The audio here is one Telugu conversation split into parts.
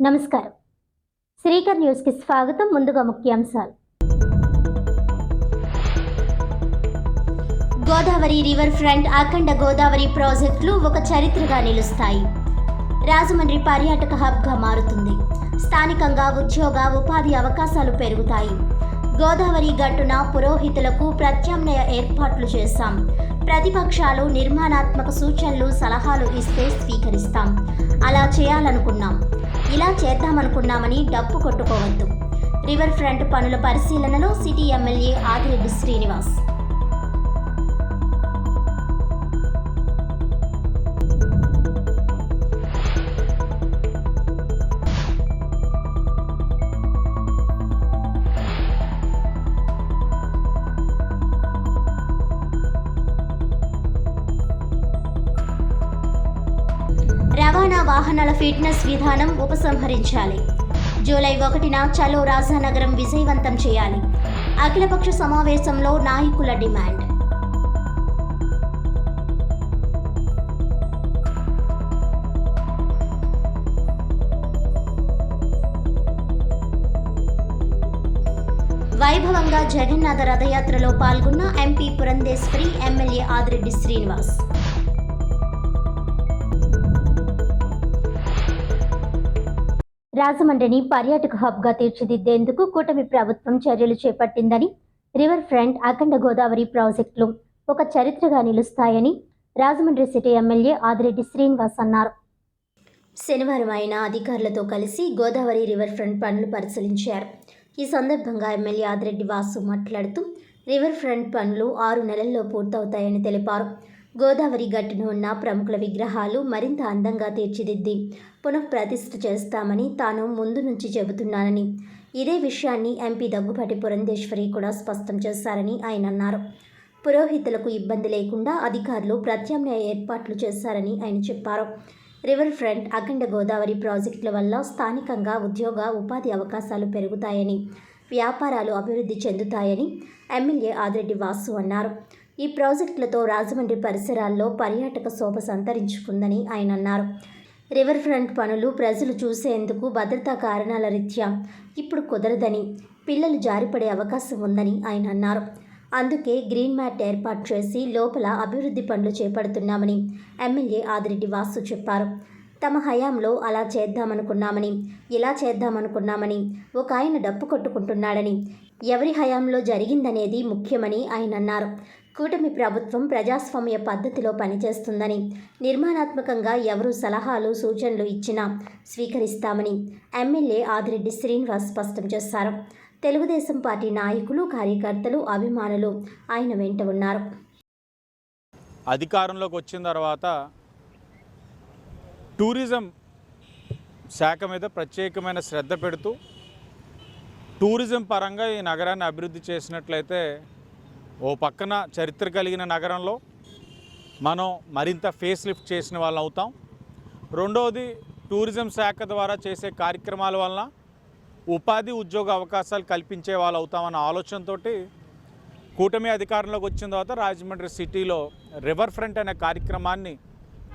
నమస్కారం. శ్రీకర్ న్యూస్కి స్వాగతం. ముందుగా ముఖ్యాంశాలు. గోదావరి రివర్ ఫ్రంట్ అఖండ గోదావరి ప్రాజెక్టులు ఒక చరిత్రగా నిలుస్తాయి. రాజమండ్రి పర్యాటక హబ్గా మారుతుంది. స్థానికంగా ఉద్యోగ ఉపాధి అవకాశాలు పెరుగుతాయి. గోదావరి గట్టున పురోహితులకు ప్రత్యామ్నాయ ఏర్పాట్లు చేశాం. ప్రతిపక్షాలు నిర్మాణాత్మక సూచనలు సలహాలు ఇస్తే స్వీకరిస్తాం. అలా చేయాలనుకున్నాం, ఇలా చేద్దామనుకున్నామని డప్పు కొట్టుకోవద్దు. రివర్ ఫ్రంట్ పనుల పరిశీలనలో సిటీ ఎమ్మెల్యే ఆదిరెడ్డి శ్రీనివాస్. రవాణా వాహనాల ఫిట్నెస్ విధానం ఉపసంహరించాలి. జూలై 1న చలో రాజానగరం విజయవంతం చేయాలి. అఖిలపక్ష సమావేశంలో నాయకుల డిమాండ్. వైభవంగా జగన్నాథ రథయాత్రలో పాల్గొన్న ఎంపీ పురంధేశ్వరి, ఎమ్మెల్యే ఆదిరెడ్డి శ్రీనివాస్. రాజమండ్రిని పర్యాటక హబ్గా తీర్చిదిద్దేందుకు కూటమి ప్రభుత్వం చర్యలు చేపట్టిందని, రివర్ ఫ్రంట్ అఖండ గోదావరి ప్రాజెక్టులు ఒక చరిత్రగా నిలుస్తాయని రాజమండ్రి సిటీ ఎమ్మెల్యే ఆదిరెడ్డి శ్రీనివాస్ అన్నారు. శనివారం ఆయన అధికారులతో కలిసి గోదావరి రివర్ ఫ్రంట్ పనులు పరిశీలించారు. ఈ సందర్భంగా ఎమ్మెల్యే ఆదిరెడ్డి వాసు మాట్లాడుతూ, రివర్ ఫ్రంట్ పనులు 6 నెలల్లో పూర్తవుతాయని తెలిపారు. గోదావరి గట్టున ఉన్న ప్రముఖుల విగ్రహాలు మరింత అందంగా తీర్చిదిద్ది పునఃప్రతిష్ఠ చేస్తామని తాను ముందు నుంచి చెబుతున్నానని, ఇదే విషయాన్ని ఎంపీ దగ్గుపాటి పురంధేశ్వరి కూడా స్పష్టం చేశారని ఆయన అన్నారు. పురోహితులకు ఇబ్బంది లేకుండా అధికారులు ప్రత్యామ్నాయ ఏర్పాట్లు చేశారని ఆయన చెప్పారు. రివర్ ఫ్రంట్ అఖండ గోదావరి ప్రాజెక్టుల వల్ల స్థానికంగా ఉద్యోగ ఉపాధి అవకాశాలు పెరుగుతాయని, వ్యాపారాలు అభివృద్ధి చెందుతాయని ఎమ్మెల్యే ఆదిరెడ్డి వాసు అన్నారు. ఈ ప్రాజెక్టులతో రాజమండ్రి పరిసరాల్లో పర్యాటక శోభ సంతరించుకుందని ఆయన అన్నారు. రివర్ ఫ్రంట్ పనులు ప్రజలు చూసేందుకు భద్రతా కారణాల రీత్యా ఇప్పుడు కుదరదని, పిల్లలు జారిపడే అవకాశం ఉందని ఆయన అన్నారు. అందుకే గ్రీన్ మ్యాట్ ఏర్పాటు చేసి లోపల అభివృద్ధి పనులు చేపడుతున్నామని ఎమ్మెల్యే ఆదిరెడ్డి వాసు చెప్పారు. తమ హయాంలో అలా చేద్దామనుకున్నామని, ఇలా చేద్దామనుకున్నామని ఒక ఆయన డప్పు కొట్టుకుంటున్నాడని, ఎవరి హయాంలో జరిగిందనేది ముఖ్యమని ఆయన అన్నారు. కూటమి ప్రభుత్వం ప్రజాస్వామ్య పద్ధతిలో పనిచేస్తుందని, నిర్మాణాత్మకంగా ఎవరు సలహాలు సూచనలు ఇచ్చినా స్వీకరిస్తామని ఎమ్మెల్యే ఆదిరెడ్డి శ్రీనివాస్ స్పష్టం చేశారు. తెలుగుదేశం పార్టీ నాయకులు, కార్యకర్తలు, అభిమానులు ఆయన వెంట ఉన్నారు. అధికారంలోకి వచ్చిన తర్వాత టూరిజం శాఖ మీద ప్రత్యేకమైన శ్రద్ధ పెడుతూ టూరిజం పరంగా ఈ నగరాన్ని అభివృద్ధి చేసినట్లయితే ఓ పక్కన చరిత్ర కలిగిన నగరంలో మనం మరింత ఫేస్ లిఫ్ట్ చేసిన వాళ్ళు అవుతాం. రెండవది, టూరిజం శాఖ ద్వారా చేసే కార్యక్రమాల వలన ఉపాధి ఉద్యోగ అవకాశాలు కల్పించే వాళ్ళు అవుతామన్న ఆలోచనతో కూటమి అధికారంలోకి వచ్చిన తర్వాత రాజమండ్రి సిటీలో రివర్ ఫ్రంట్ అనే కార్యక్రమాన్ని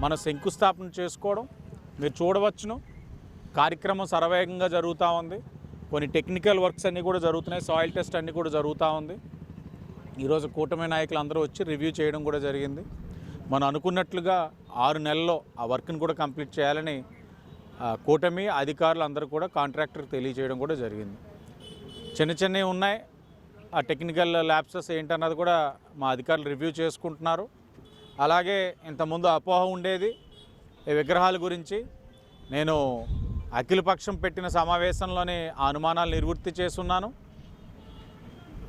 మనం శంకుస్థాపన చేసుకోవడం మీరు చూడవచ్చును. కార్యక్రమం శరవేగంగా జరుగుతూ ఉంది. కొన్ని టెక్నికల్ వర్క్స్ అన్నీ కూడా జరుగుతున్నాయి. సాయిల్ టెస్ట్ అన్నీ కూడా జరుగుతూ ఉంది. ఈరోజు కూటమి నాయకులు అందరూ వచ్చి రివ్యూ చేయడం కూడా జరిగింది. మనం అనుకున్నట్లుగా 6 నెలల్లో ఆ వర్క్ని కూడా కంప్లీట్ చేయాలని కూటమి అధికారులు అందరూ కూడా కాంట్రాక్టర్కి తెలియజేయడం కూడా జరిగింది. చిన్న చిన్నవి ఉన్నాయి. ఆ టెక్నికల్ ల్యాబ్సెస్ ఏంటన్నది కూడా మా అధికారులు రివ్యూ చేసుకుంటున్నారు. అలాగే ఇంతకుముందు అపోహ ఉండేది ఈ విగ్రహాల గురించి. నేను అఖిలపక్షం పెట్టిన సమావేశంలోనే ఆ అనుమానాలు నివృత్తి చేస్తున్నాను.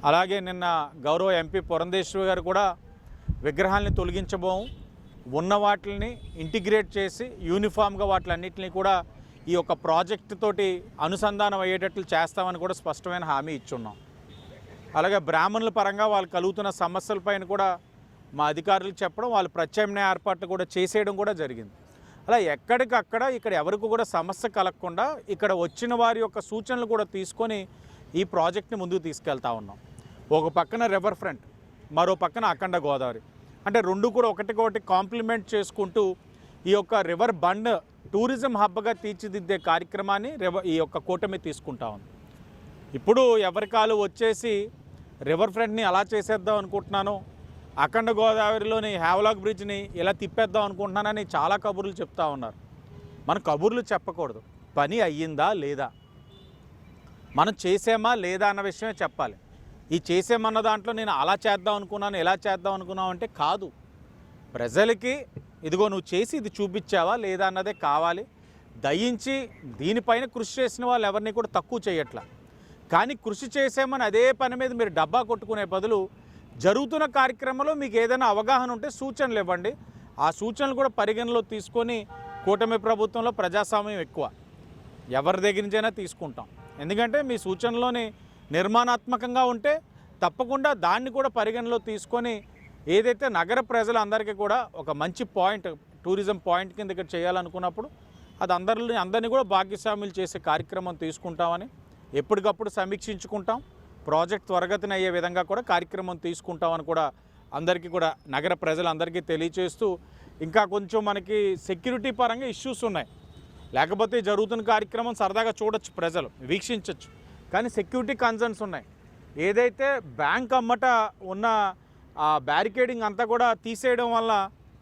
అలాగే నిన్న గౌరవ ఎంపీ పురంధేశ్వరి గారు కూడా విగ్రహాలని తొలగించబోము, ఉన్న వాటిని ఇంటిగ్రేట్ చేసి యూనిఫామ్గా వాటిలన్నింటినీ కూడా ఈ యొక్క ప్రాజెక్టు తోటి అనుసంధానం అయ్యేటట్లు చేస్తామని కూడా స్పష్టమైన హామీ ఇచ్చున్నాం. అలాగే బ్రాహ్మణుల పరంగా వాళ్ళు కలుగుతున్న సమస్యలపైన కూడా మా అధికారులు చెప్పడం, వాళ్ళు ప్రత్యామ్నాయ ఏర్పాట్లు కూడా చేసేయడం కూడా జరిగింది. అలా ఎక్కడికక్కడ ఇక్కడ ఎవరికి కూడా సమస్య కలగకుండా ఇక్కడ వచ్చిన వారి యొక్క సూచనలు కూడా తీసుకొని ఈ ప్రాజెక్ట్ని ముందుకు తీసుకెళ్తా ఉన్నాం. ఒక పక్కన రివర్ ఫ్రంట్, మరో పక్కన అఖండ గోదావరి, అంటే రెండు కూడా ఒకటికొకటి కాంప్లిమెంట్ చేసుకుంటూ ఈ యొక్క రివర్ బండ్ టూరిజం హబ్గా తీర్చిదిద్దే కార్యక్రమాన్ని ఈ యొక్క కూటమి తీసుకుంటా ఉంది. ఇప్పుడు ఎవరికాలు వచ్చేసి రివర్ ఫ్రంట్ని ఎలా చేసేద్దాం అనుకుంటున్నాను, అఖండ గోదావరిలోని హ్యావ్లాక్ బ్రిడ్జ్ని ఇలా తిప్పేద్దాం అనుకుంటున్నానని చాలా కబుర్లు చెప్తా ఉన్నారు. మన కబుర్లు చెప్పకూడదు, పని అయ్యిందా లేదా, మనం చేసామా లేదా అన్న విషయమే చెప్పాలి. ఈ చేసామన్న దాంట్లో నేను అలా చేద్దాం అనుకున్నాను ఇలా చేద్దాం అనుకున్నావు అంటే కాదు. ప్రజలకి ఇదిగో నువ్వు చేసి ఇది చూపించావా లేదా అన్నదే కావాలి. దయించి దీనిపైన కృషి చేసిన వాళ్ళు ఎవరిని కూడా తక్కువ చేయట్లా. కానీ కృషి చేసామని అదే పని మీద మీరు డబ్బా కొట్టుకునే బదులు జరుగుతున్న కార్యక్రమంలో మీకు ఏదైనా అవగాహన ఉంటే సూచనలు ఇవ్వండి. ఆ సూచనలు కూడా పరిగణలో తీసుకొని కూటమి ప్రభుత్వంలో ప్రజాస్వామ్యం ఎక్కువ, ఎవరి దగ్గర నుంచైనా తీసుకుంటాం. ఎందుకంటే మీ సూచనలోని నిర్మాణాత్మకంగా ఉంటే తప్పకుండా దాన్ని కూడా పరిగణలో తీసుకొని ఏదైతే నగర ప్రజలందరికీ కూడా ఒక మంచి పాయింట్, టూరిజం పాయింట్ కింద ఇక్కడ చేయాలనుకున్నప్పుడు అది అందరినీ కూడా భాగ్యస్వాములు చేసే కార్యక్రమం తీసుకుంటామని ఎప్పటికప్పుడు సమీక్షించుకుంటాం. ప్రాజెక్ట్ త్వరగతిన అయ్యే విధంగా కూడా కార్యక్రమం తీసుకుంటామని కూడా అందరికీ కూడా నగర ప్రజలందరికీ తెలియచేస్తూ, ఇంకా కొంచెం మనకి సెక్యూరిటీ పరంగా ఇష్యూస్ ఉన్నాయి. లేకపోతే జరుగుతున్న కార్యక్రమం సరదాగా చూడొచ్చు, ప్రజలు వీక్షించవచ్చు. కానీ సెక్యూరిటీ కన్సర్న్స్ ఉన్నాయి. ఏదైతే బ్యాంక్ అమ్మట ఉన్న ఆ బ్యారికేడింగ్ అంతా కూడా తీసేయడం వల్ల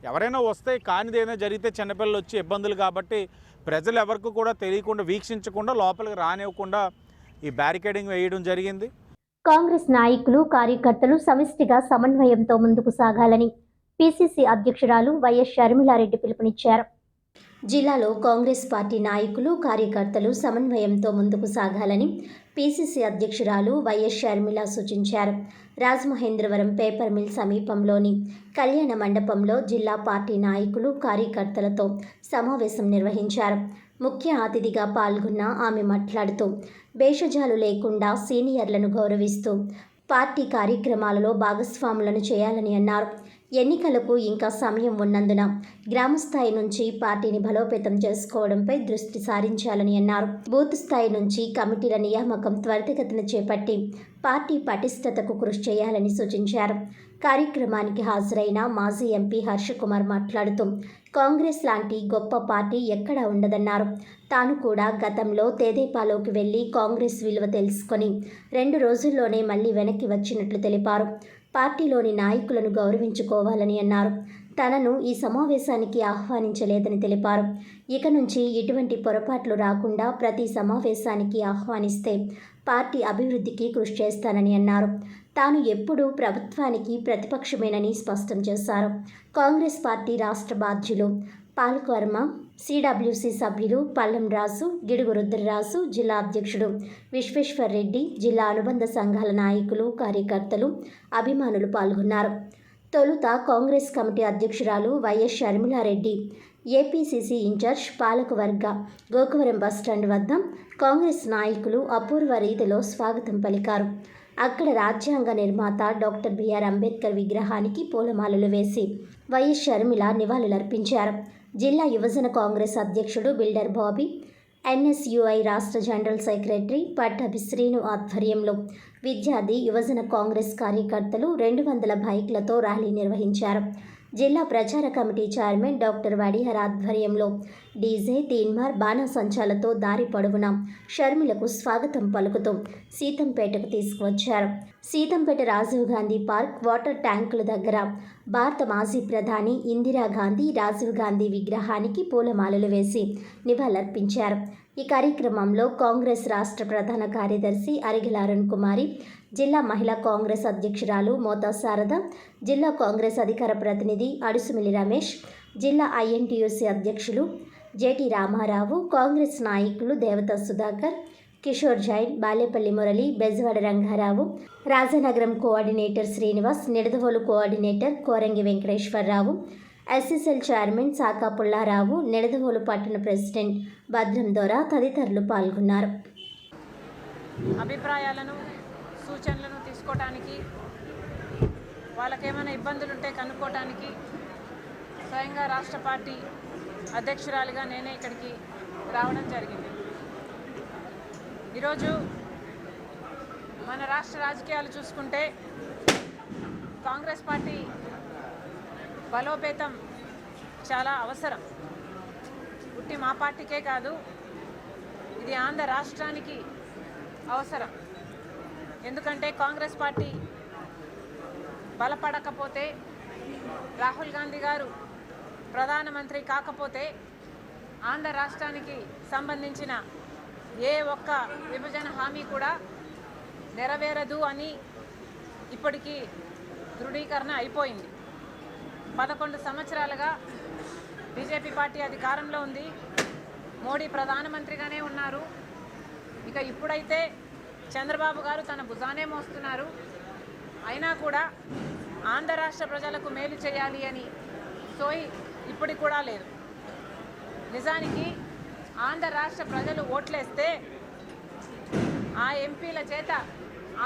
ఎవరైనా వస్తే కానిది ఏదైనా జరిగితే చిన్నపిల్లలు వచ్చి ఇబ్బందులు, కాబట్టి ప్రజలు ఎవరికి కూడా తెలియకుండా వీక్షించకుండా లోపలికి రానివ్వకుండా ఈ బ్యారికేడింగ్ వేయడం జరిగింది. కాంగ్రెస్ నాయకులు కార్యకర్తలు సమిష్టిగా సమన్వయంతో ముందుకు సాగాలని పిసిసి అధ్యక్షురాలు వైఎస్ షర్మిలారెడ్డి పిలుపునిచ్చారు. జిల్లాలో కాంగ్రెస్ పార్టీ నాయకులు కార్యకర్తలు సమన్వయంతో ముందుకు సాగాలని పిసిసి అధ్యక్షురాలు వైఎస్ షర్మిల సూచించారు. రాజమహేంద్రవరం పేపర్ మిల్ సమీపంలోని కళ్యాణ మండపంలో జిల్లా పార్టీ నాయకులు కార్యకర్తలతో సమావేశం నిర్వహించారు. ముఖ్య అతిథిగా పాల్గొన్న ఆమె మాట్లాడుతూ భేషజాలు లేకుండా సీనియర్లను గౌరవిస్తూ పార్టీ కార్యక్రమాలలో భాగస్వాములను చేయాలని అన్నారు. ఎన్నికలకు ఇంకా సమయం ఉన్నందున గ్రామస్థాయి నుంచి పార్టీని బలోపేతం చేసుకోవడంపై దృష్టి సారించాలని అన్నారు. బూత్ స్థాయి నుంచి కమిటీల నియామకం త్వరితగతిన చేపట్టి పార్టీ పటిష్టతకు కృషి చేయాలని సూచించారు. కార్యక్రమానికి హాజరైన మాజీ ఎంపీ హర్షకుమార్ మాట్లాడుతూ కాంగ్రెస్ లాంటి గొప్ప పార్టీ ఎక్కడా ఉండదన్నారు. తాను కూడా గతంలో తెదేపాలోకి వెళ్లి కాంగ్రెస్ విలువ తెలుసుకొని 2 రోజుల్లోనే మళ్లీ వెనక్కి వచ్చినట్లు తెలిపారు. పార్టీలోని నాయకులను గౌరవించుకోవాలని అన్నారు. తనను ఈ సమావేశానికి ఆహ్వానించలేదని తెలిపారు. ఇక నుంచి ఇటువంటి పొరపాట్లు రాకుండా ప్రతి సమావేశానికి ఆహ్వానిస్తే పార్టీ అభివృద్ధికి కృషి చేస్తానని అన్నారు. తాను ఎప్పుడూ ప్రభుత్వానికి ప్రతిపక్షమేనని స్పష్టం చేశారు. కాంగ్రెస్ పార్టీ రాష్ట్ర బాధ్యులు పాలక్ వర్మ, సిడబ్ల్యూసి సభ్యులు పల్లం రాజు, గిడుగు రుద్రరాజు, జిల్లా అధ్యక్షుడు విశ్వేశ్వర్ రెడ్డి, జిల్లా అనుబంధ సంఘాల నాయకులు, కార్యకర్తలు, అభిమానులు పాల్గొన్నారు. తొలుత కాంగ్రెస్ కమిటీ అధ్యక్షురాలు వైఎస్ షర్మిలారెడ్డి, ఏపీసీసీ ఇన్ఛార్జ్ పాలకవర్గ గోకవరం బస్టాండ్ వద్ద కాంగ్రెస్ నాయకులు అపూర్వ రీతిలో స్వాగతం పలికారు. అక్కడ రాజ్యాంగ నిర్మాత డాక్టర్ బిఆర్ అంబేద్కర్ విగ్రహానికి పూలమాలలు వేసి వైఎస్ షర్మిల నివాళులర్పించారు. జిల్లా యువజన కాంగ్రెస్ అధ్యక్షుడు బిల్డర్ బాబీ, ఎన్ఎస్యుఐ రాష్ట్ర జనరల్ సెక్రటరీ పట్టభి శ్రీను ఆధ్వర్యంలో విద్యార్థి యువజన కాంగ్రెస్ కార్యకర్తలు 200 బైక్లతో ర్యాలీ నిర్వహించారు. జిల్లా ప్రచార కమిటీ చైర్మన్ డాక్టర్ వడిహర్ ఆధ్వర్యంలో డీజే, తీన్మార్, బాణాసంచాలతో దారి పొడవునా షర్మిలకు స్వాగతం పలుకుతూ సీతంపేటకు తీసుకువచ్చారు. సీతంపేట రాజీవ్ గాంధీ పార్క్, వాటర్ ట్యాంకుల దగ్గర భారత మాజీ ప్రధాని ఇందిరాగాంధీ, రాజీవ్ గాంధీ విగ్రహానికి పూలమాలలు వేసి నివాళులర్పించారు. ఈ కార్యక్రమంలో కాంగ్రెస్ రాష్ట్ర ప్రధాన కార్యదర్శి అరిగెల అరుణ్ కుమారి, జిల్లా మహిళా కాంగ్రెస్ అధ్యక్షురాలు మోతా శారద, జిల్లా కాంగ్రెస్ అధికార ప్రతినిధి అడుసుమిల్లి రమేష్, జిల్లా ఐఎన్టీయూసీ అధ్యక్షులు జేటీ రామారావు, కాంగ్రెస్ నాయకులు Devata Sudhakar, Kishore Jain, Balepalli Murali, Bezawada Rangarao, Rajanagaram coordinator Srinivas, Nidadavolu coordinator Korangi Venkateswararao, SSL chairman Saka Pullarao, Nidadavolu పట్టణ ప్రెసిడెంట్ భద్రం దొర తదితరులు పాల్గొన్నారు. అభిప్రాయాలను, సూచనలను తీసుకోవడానికి, వాళ్ళకేమైనా ఇబ్బందులు ఉంటే కనుక్కోవటానికి స్వయంగా రాష్ట్ర పార్టీ అధ్యక్షురాలిగా నేనే ఇక్కడికి రావడం జరిగింది. ఈరోజు మన రాష్ట్ర రాజకీయాలు చూసుకుంటే కాంగ్రెస్ పార్టీ బలోపేతం చాలా అవసరం. ఉట్టి మా పార్టీకే కాదు, ఇది ఆంధ్ర రాష్ట్రానికి అవసరం. ఎందుకంటే కాంగ్రెస్ పార్టీ బలపడకపోతే, రాహుల్ గాంధీ గారు ప్రధానమంత్రి కాకపోతే ఆంధ్ర రాష్ట్రానికి సంబంధించిన ఏ ఒక్క విభజన హామీ కూడా నెరవేరదు అని ఇప్పటికీ దృఢీకరణ అయిపోయింది. 11 సంవత్సరాలుగా బీజేపీ పార్టీ అధికారంలో ఉంది, మోడీ ప్రధానమంత్రిగానే ఉన్నారు. ఇక ఇప్పుడైతే చంద్రబాబు గారు తన భుజానే మోస్తున్నారు. అయినా కూడా ఆంధ్ర రాష్ట్ర ప్రజలకు మేలు చేయాలి అని సోయి ఇప్పటికి కూడా లేదు. నిజానికి ఆంధ్ర రాష్ట్ర ప్రజలు ఓట్లేస్తే ఆ ఎంపీల చేత,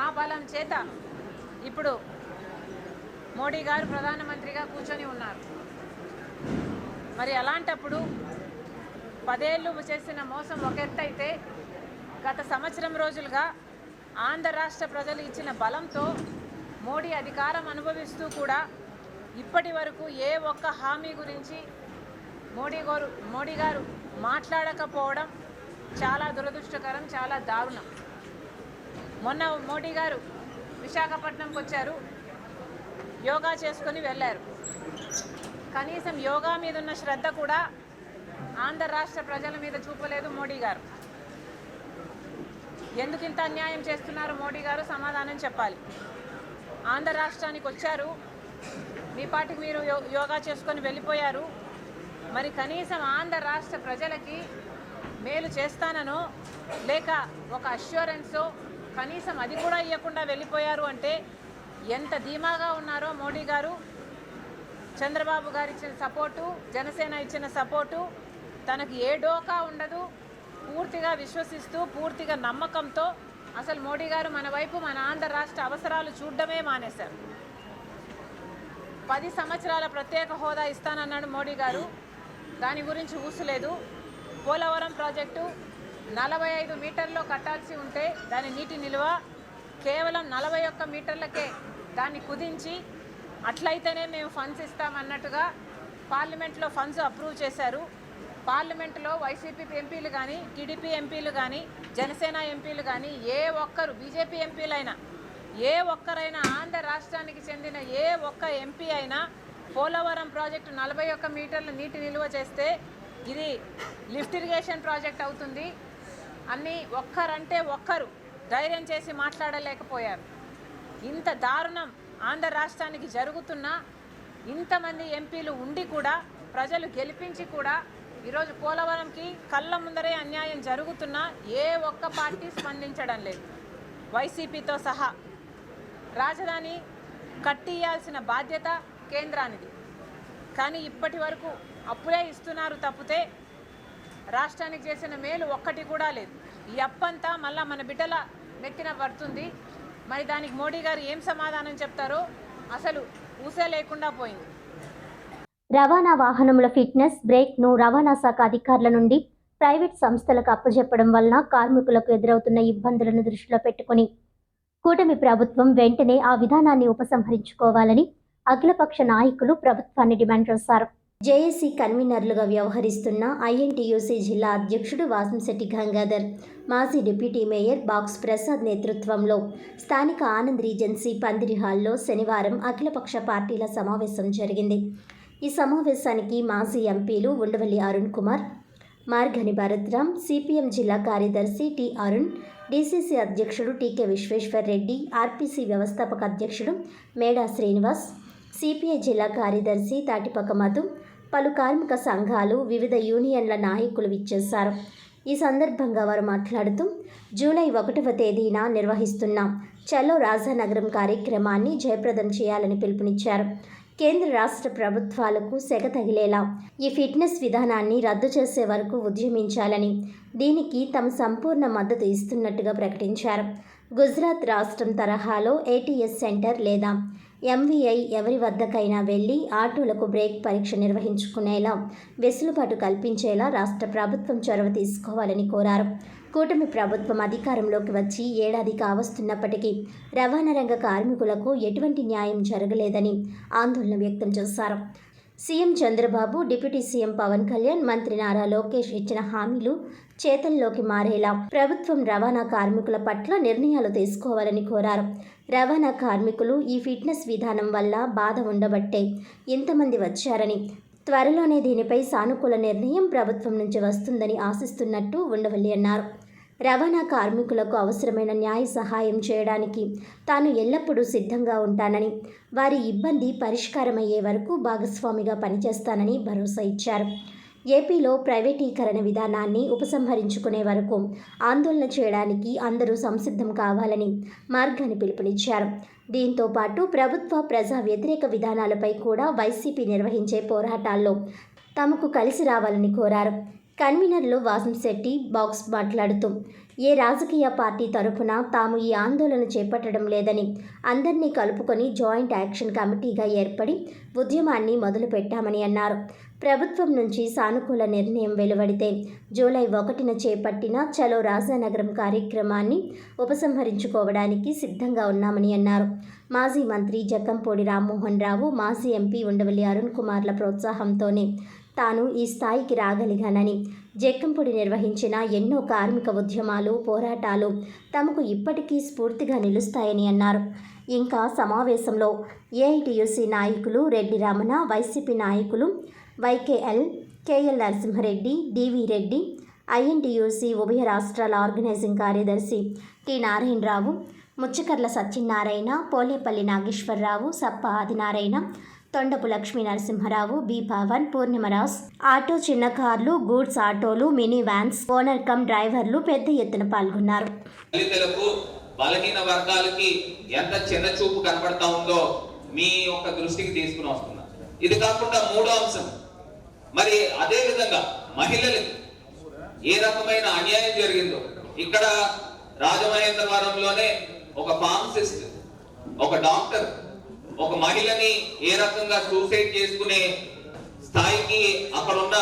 ఆ బలం చేత ఇప్పుడు మోడీ గారు ప్రధానమంత్రిగా కూర్చొని ఉన్నారు. మరి అలాంటప్పుడు 10 ఏళ్ళు చేసిన మోసం ఒక ఎత్తైతే, గత సంవత్సరం రోజులుగా ఆంధ్ర రాష్ట్ర ప్రజలు ఇచ్చిన బలంతో మోడీ అధికారం అనుభవిస్తూ కూడా ఇప్పటి వరకు ఏ ఒక్క హామీ గురించి మోడీ గారు మాట్లాడకపోవడం చాలా దురదృష్టకరం, చాలా దారుణం. మొన్న మోడీ గారు విశాఖపట్నంకి వచ్చారు, యోగా చేసుకొని వెళ్ళారు. కనీసం యోగా మీద ఉన్న శ్రద్ధ కూడా ఆంధ్ర రాష్ట్ర ప్రజల మీద చూపలేదు మోడీ గారు. ఎందుకు ఇంత అన్యాయం చేస్తున్నారు మోడీ గారు? సమాధానం చెప్పాలి. ఆంధ్ర రాష్ట్రానికి వచ్చారు, మీ పార్టీకి మీరు యోగా చేసుకొని వెళ్ళిపోయారు. మరి కనీసం ఆంధ్ర రాష్ట్ర ప్రజలకి మేలు చేస్తాననో లేక ఒక అష్యూరెన్సో కనీసం అది కూడా ఇవ్వకుండా వెళ్ళిపోయారు అంటే ఎంత ధీమాగా ఉన్నారో మోడీ గారు. చంద్రబాబు గారు ఇచ్చిన సపోర్టు, జనసేన ఇచ్చిన సపోర్టు తనకు ఏ డోకా ఉండదు. పూర్తిగా విశ్వసిస్తూ, పూర్తిగా నమ్మకంతో అసలు మోడీ గారు మన వైపు, మన ఆంధ్ర రాష్ట్ర అవసరాలు చూడడమే మానేశారు. 10 సంవత్సరాల ప్రత్యేక హోదా ఇస్తానన్నాడు మోడీ గారు, దాని గురించి ఊసులేదు. పోలవరం ప్రాజెక్టు 45 మీటర్లో కట్టాల్సి ఉంటే దాని నీటి నిల్వ కేవలం 41 మీటర్లకే దాన్ని కుదించి, అట్లయితేనే మేము ఫండ్స్ ఇస్తామన్నట్టుగా పార్లమెంట్లో ఫండ్స్ అప్రూవ్ చేశారు. పార్లమెంటులో వైసీపీ ఎంపీలు కానీ, టీడీపీ ఎంపీలు కానీ, జనసేన ఎంపీలు కానీ, ఏ ఒక్కరు, బీజేపీ ఎంపీలైనా, ఏ ఒక్కరైనా, ఆంధ్ర రాష్ట్రానికి చెందిన ఏ ఒక్క ఎంపీ అయినా పోలవరం ప్రాజెక్టు 41 మీటర్ల నీటి నిల్వ చేస్తే ఇది లిఫ్ట్ ఇరిగేషన్ ప్రాజెక్ట్ అవుతుంది అన్ని ఒక్కరంటే ఒక్కరు ధైర్యం చేసి మాట్లాడలేకపోయారు. ఇంత దారుణం ఆంధ్ర రాష్ట్రానికి జరుగుతున్నా, ఇంతమంది ఎంపీలు ఉండి కూడా, ప్రజలు గెలిపించి కూడా ఈరోజు పోలవరంకి కళ్ళ ముందరే అన్యాయం జరుగుతున్నా ఏ ఒక్క పార్టీ స్పందించడం లేదు, వైసీపీతో సహా. రాజధాని కట్టియాల్సిన బాధ్యత కేంద్రానిది, కానీ ఇప్పటి వరకు అప్పులే ఇస్తున్నారు తప్పితే రాష్ట్రానికి చేసిన మేలు ఒక్కటి కూడా లేదు. ఈ అప్పంతా మళ్ళా మన బిడ్డల నెత్తిన పడుతుంది. మరి దానికి మోడీ గారు ఏం సమాధానం చెప్తారో అసలు ఊసే లేకుండా పోయింది. రవాణా వాహనముల ఫిట్నెస్ బ్రేక్ను రవాణా శాఖ అధికారుల నుండి ప్రైవేట్ సంస్థలకు అప్పజెప్పడం వలన కార్మికులకు ఎదురవుతున్న ఇబ్బందులను దృష్టిలో పెట్టుకుని కూటమి ప్రభుత్వం వెంటనే ఆ విధానాన్ని ఉపసంహరించుకోవాలని అఖిలపక్ష నాయకులు ప్రభుత్వాన్ని డిమాండ్ చేశారు. జేఏసీ కన్వీనర్లుగా వ్యవహరిస్తున్న ఐఎన్టీయూసీ జిల్లా అధ్యక్షుడు వాసంశెట్టి గంగాధర్, మాజీ డిప్యూటీ మేయర్ బాక్స్ ప్రసాద్ నేతృత్వంలో స్థానిక ఆనంద్ రీజెన్సీ పందిరి హాల్లో శనివారం అఖిలపక్ష పార్టీల సమావేశం జరిగింది. ఈ సమావేశానికి మాజీ ఎంపీలు ఉండవల్లి అరుణ్ కుమార్, మార్గని భరత్రామ్, సిపిఎం జిల్లా కార్యదర్శి టి అరుణ్, డీసీసీ అధ్యక్షుడు టీకే విశ్వేశ్వర్ రెడ్డి, ఆర్పీసీ వ్యవస్థాపక అధ్యక్షుడు మేడా శ్రీనివాస్, సిపిఐ జిల్లా కార్యదర్శి తాటిపక్క మధు, పలు కార్మిక సంఘాలు, వివిధ యూనియన్ల నాయకులు విచ్చేశారు. ఈ సందర్భంగా వారు మాట్లాడుతూ జూలై 1వ తేదీన నిర్వహిస్తున్న చలో రాజానగరం కార్యక్రమాన్ని జయప్రదం చేయాలని పిలుపునిచ్చారు. కేంద్ర రాష్ట్ర ప్రభుత్వాలకు సెగ తగిలేలా ఈ ఫిట్నెస్ విధానాన్ని రద్దు చేసే వరకు ఉద్యమించాలని, దీనికి తమ సంపూర్ణ మద్దతు ఇస్తున్నట్టుగా ప్రకటించారు. గుజరాత్ రాష్ట్రం తరహాలో ఏటీఎస్ సెంటర్ లేదా ఎంవీఐ ఎవరి వద్దకైనా వెళ్లి ఆటోలకు బ్రేక్ పరీక్ష నిర్వహించుకునేలా వెసులుబాటు కల్పించేలా రాష్ట్ర ప్రభుత్వం చొరవ తీసుకోవాలని కోరారు. కూటమి ప్రభుత్వం అధికారంలోకి వచ్చి ఏడాది కావస్తున్నప్పటికీ రవాణా రంగ కార్మికులకు ఎటువంటి న్యాయం జరగలేదని ఆందోళన వ్యక్తం చేశారు. CM Chandrababu, deputy CM Pawan Kalyan, మంత్రి నారా లోకేష్ ఇచ్చిన హామీలు చేతల్లోకి మారేలా ప్రభుత్వం రవాణా కార్మికుల పట్ల నిర్ణయాలు తీసుకోవాలని కోరారు. రవాణా కార్మికులు ఈ ఫిట్నెస్ విధానం వల్ల బాధ ఉండబట్టే ఇంతమంది వచ్చారని, త్వరలోనే దీనిపై సానుకూల నిర్ణయం ప్రభుత్వం నుంచి వస్తుందని ఆశిస్తున్నట్టు ఉండవల్లి అన్నారు. రవాణా కార్మికులకు అవసరమైన న్యాయ సహాయం చేయడానికి తాను ఎల్లప్పుడూ సిద్ధంగా ఉంటానని, వారి ఇబ్బంది పరిష్కారమయ్యే వరకు భాగస్వామిగా పనిచేస్తానని భరోసా ఇచ్చారు. ఏపీలో ప్రైవేటీకరణ విధానాన్ని ఉపసంహరించుకునే వరకు ఆందోళన చేయడానికి అందరూ సంసిద్ధం కావాలని మార్గాన్ని పిలుపునిచ్చారు. దీంతో పాటు ప్రభుత్వ ప్రజా వ్యతిరేక విధానాలపై కూడా వైసీపీ నిర్వహించే పోరాటాల్లో తమకు కలిసి రావాలని కోరారు. కన్వీనర్లు వాసంశెట్టి బాక్స్ మాట్లాడుతూ, ఏ రాజకీయ పార్టీ తరఫున తాము ఈ ఆందోళన చేపట్టడం లేదని, అందరినీ కలుపుకొని జాయింట్ యాక్షన్ కమిటీగా ఏర్పడి ఉద్యమాన్ని మొదలుపెట్టామని అన్నారు. ప్రభుత్వం నుంచి సానుకూల నిర్ణయం వెలువడితే జూలై 1న చేపట్టిన చలో రాజానగరం కార్యక్రమాన్ని ఉపసంహరించుకోవడానికి సిద్ధంగా ఉన్నామని అన్నారు. మాజీ మంత్రి జక్కంపూడి రామ్మోహన్ రావు, మాజీ ఎంపీ ఉండవల్లి అరుణ్ కుమార్ల ప్రోత్సాహంతోనే తాను ఈ స్థాయికి రాగలిగానని, జక్కంపూడి నిర్వహించిన ఎన్నో కార్మిక ఉద్యమాలు, పోరాటాలు తమకు ఇప్పటికీ స్ఫూర్తిగా నిలుస్తాయని అన్నారు. ఇంకా సమావేశంలో ఏఐటీయూసీ నాయకులు రెడ్డి రమణ, వైసీపీ నాయకులు YKL, KL Narasimha Reddy, DV Reddy, INTUC ఉభయ రాష్ట్రాల ఆర్గనైజింగ్ కార్యదర్శి T Narayana Rao, Muchakarla Satyanarayana, Polepalli Nageswara Rao, Sappa Adinarayana, Tondapu Lakshmi Narasimha Rao, B Pavan, Purnima Raj, auto, చిన్న కార్లు, గూడ్స్ ఆటోలు, మినీ వ్యాన్స్ ఓనర్ కమ్ డ్రైవర్లు పెద్ద ఎత్తున పాల్గొన్నారు. దళితులకు, బలహీన వర్గాలకి ఎంత చిన్న చూపు కనబడతా ఉందో మీ యొక్క దృష్టికి తీసుకుని వస్తున్నా. ఇది కాకుండా మూడో అంశం, మరి అదే విధంగా మహిళలకి ఏ రకమైన అన్యాయం జరిగిందో, ఇక్కడ రాజమహేంద్రవరంలోనే ఒక ఫార్మసిస్ట్, ఒక డాక్టర్ ఒక మహిళని ఏ రకంగా సూసైడ్ చేసుకునే స్థాయికి అక్కడ ఉన్న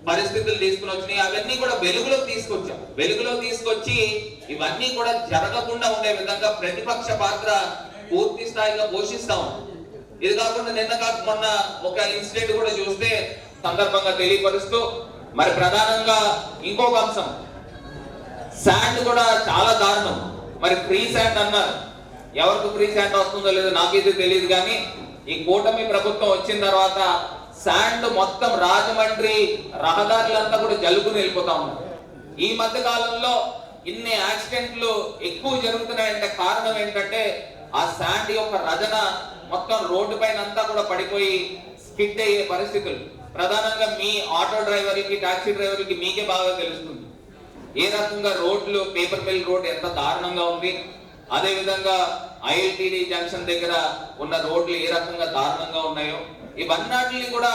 పరిస్థితులు తీసుకుని వచ్చినాయి. అవన్నీ కూడా వెలుగులోకి తీసుకొచ్చాం. వెలుగులోకి తీసుకొచ్చి ఇవన్నీ కూడా జరగకుండా ఉండే విధంగా ప్రతిపక్ష పాత్ర పూర్తి స్థాయిగా పోషిస్తాం. ఇది కాకుండా నిన్న కాక మొన్న ఒక ఇన్సిడెంట్ కూడా చూస్తే సందర్భంగా తెలియపరుస్తూ, మరి ప్రధానంగా ఇంకొక అంశం, శాండ్ కూడా చాలా దారుణం. మరి ఫ్రీ శాండ్ అన్నారు, ఎవరికి ఫ్రీ శాండ్ వస్తుందో లేదో నాకైతే తెలియదు, కానీ ఈ కూటమి ప్రభుత్వం వచ్చిన తర్వాత శాండ్ మొత్తం రాజమండ్రి రహదారులంతా కూడా జలుబుని వెళ్ళిపోతా ఉన్నారు. ఈ మధ్య కాలంలో ఇన్ని యాక్సిడెంట్లు ఎక్కువ జరుగుతున్నాయంటే కారణం ఏంటంటే ఆ శాండ్ యొక్క రజన మొత్తం రోడ్డు పైన అంతా కూడా పడిపోయి స్కిడ్ అయ్యే పరిస్థితులు. ప్రధానంగా మీ ఆటో డ్రైవర్లకి, టాక్సీ డ్రైవర్లకి మీకే బాగా తెలుస్తుంది ఏ రకంగా రోడ్లు, పేపర్ మిల్ రోడ్ ఎంత దారుణంగా ఉంది. అదే విధంగా ఐఎల్టీడీ జంక్షన్ దగ్గర ఉన్న రోడ్లు ఏ రకంగా దారుణంగా ఉన్నాయో, ఇవన్నిటిని కూడా